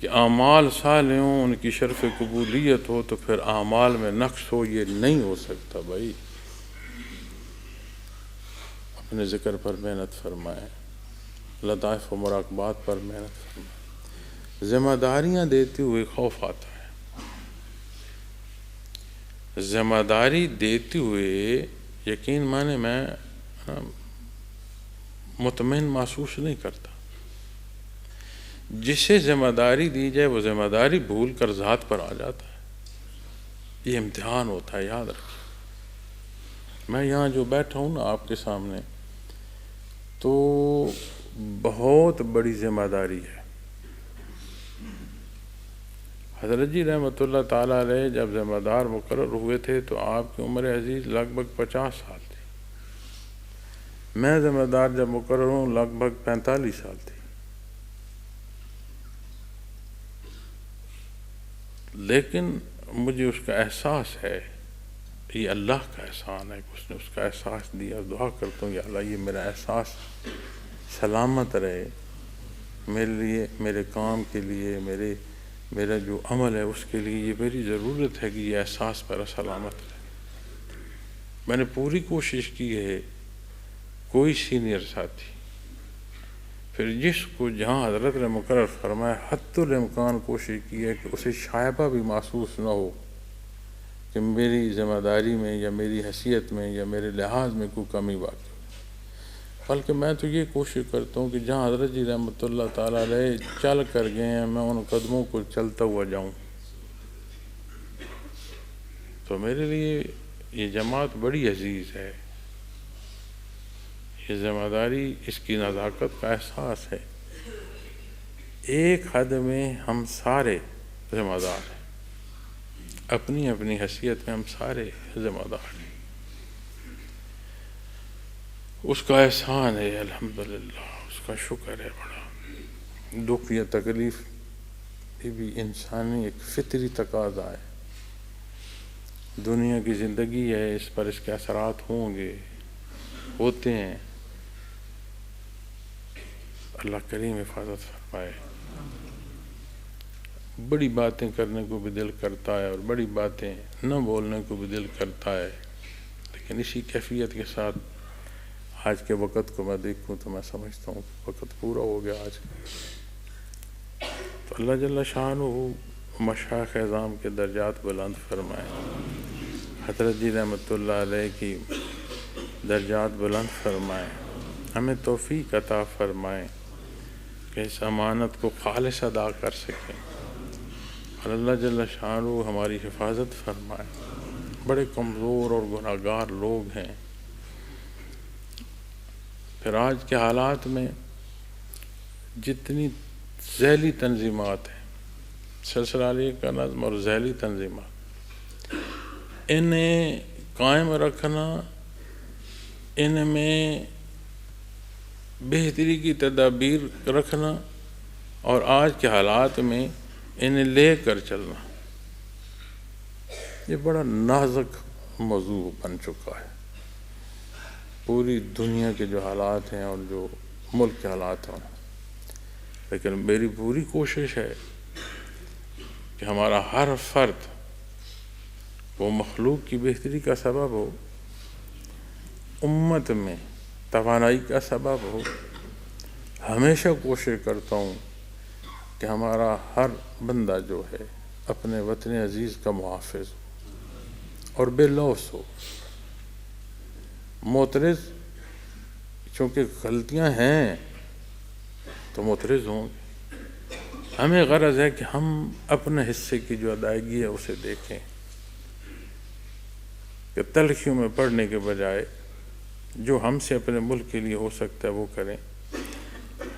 کہ اعمال صالح ہوں، ان کی شرف قبولیت ہو تو پھر اعمال میں نقص ہو. یہ نہیں ہو سکتا. بھائی اپنے ذکر پر محنت فرمائیں، لطائف و مراقبات پر محنت فرمائیں. ذمہ داریاں دیتے ہوئے خوف آتا ہے. ذمہ داری دیتے ہوئے یقین مانے میں مطمئن محسوس نہیں کرتا. جسے ذمہ داری دی جائے وہ ذمہ داری بھول کر ذات پر آ جاتا ہے. یہ امتحان ہوتا ہے، یاد رکھیں. میں یہاں جو بیٹھا ہوں نا آپ کے سامنے، تو بہت بڑی ذمہ داری ہے. حضرت جی رحمۃ اللہ تعالیٰ علیہ جب ذمہ دار مقرر ہوئے تھے تو آپ کی عمر عزیز لگ بھگ 50 سال تھی. میں ذمہ دار جب مقرر ہوں لگ بھگ 45 سال تھی. لیکن مجھے اس کا احساس ہے، یہ اللہ کا احسان ہے کہ اس نے اس کا احساس دیا. دعا کرتا ہوں یا اللہ یہ میرا احساس سلامت رہے میرے لیے، میرے کام کے لیے، میرا جو عمل ہے اس کے لیے. یہ میری ضرورت ہے کہ یہ احساس میرا سلامت رہے. میں نے پوری کوشش کی ہے. کوئی سینئر ساتھی پھر جس کو جہاں حضرت نے مقرر فرمایا حتی الامکان کوشش کی ہے کہ اسے شائبہ بھی محسوس نہ ہو کہ میری ذمہ داری میں یا میری حیثیت میں یا میرے لحاظ میں کوئی کمی واقع ہو. بلکہ میں تو یہ کوشش کرتا ہوں کہ جہاں حضرت جی رحمۃ اللہ تعالیٰ علیہ چل کر گئے ہیں میں ان قدموں کو چلتا ہوا جاؤں. تو میرے لیے یہ جماعت بڑی عزیز ہے. یہ ذمہ داری، اس کی نزاکت کا احساس ہے. ایک حد میں ہم سارے ذمہ دار ہیں، اپنی اپنی حیثیت میں ہم سارے ذمہ دار ہیں۔ اس کا احسان ہے الحمدللہ، اس کا شکر ہے بڑا۔ دکھ یا تکلیف یہ بھی انسانی ایک فطری تقاضا ہے، دنیا کی زندگی ہے، اس پر اس کے اثرات ہوں گے، ہوتے ہیں۔ اللہ کریم حفاظت فرمائے۔ بڑی باتیں کرنے کو بھی دل کرتا ہے اور بڑی باتیں نہ بولنے کو بھی دل کرتا ہے، لیکن اسی کیفیت کے ساتھ آج کے وقت کو میں دیکھوں تو میں سمجھتا ہوں کہ وقت پورا ہو گیا آج کا۔ تو اللہ جل شانہ مشائخ اعظام کے درجات بلند فرمائے، حضرت جی رحمۃ اللہ علیہ کی درجات بلند فرمائے، ہمیں توفیق عطا فرمائے کہ اس امانت کو خالص ادا کر سکیں، اور اللہ جل شانہ ہماری حفاظت فرمائے۔ بڑے کمزور اور گناہگار لوگ ہیں۔ پھر آج کے حالات میں جتنی ذیلی تنظیمات ہیں، سلسلہ علی کا نظم اور ذیلی تنظیمات، انہیں قائم رکھنا، ان میں بہتری کی تدابیر رکھنا اور آج کے حالات میں انہیں لے کر چلنا، یہ بڑا نازک موضوع بن چکا ہے۔ پوری دنیا کے جو حالات ہیں اور جو ملک کے حالات ہیں، لیکن میری پوری کوشش ہے کہ ہمارا ہر فرد وہ مخلوق کی بہتری کا سبب ہو، امت میں توانائی کا سبب ہو۔ ہمیشہ کوشش کرتا ہوں کہ ہمارا ہر بندہ جو ہے اپنے وطن عزیز کا محافظ ہو اور بے لوث ہو۔ معترض چونکہ غلطیاں ہیں تو معترض ہوں گے، ہمیں غرض ہے کہ ہم اپنے حصے کی جو ادائیگی ہے اسے دیکھیں، کہ تلخیوں میں پڑنے کے بجائے جو ہم سے اپنے ملک کے لیے ہو سکتا ہے وہ کریں۔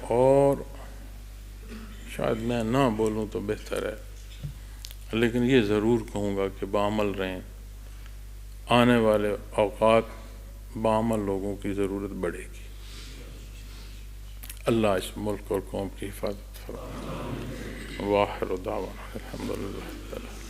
اور شاید میں نہ بولوں تو بہتر ہے، لیکن یہ ضرور کہوں گا کہ بعمل رہیں۔ آنے والے اوقات بعمل لوگوں کی ضرورت بڑھے گی۔ اللہ اس ملک اور قوم کی حفاظت فرمائے۔ وآخر دعوانا الحمدللہ۔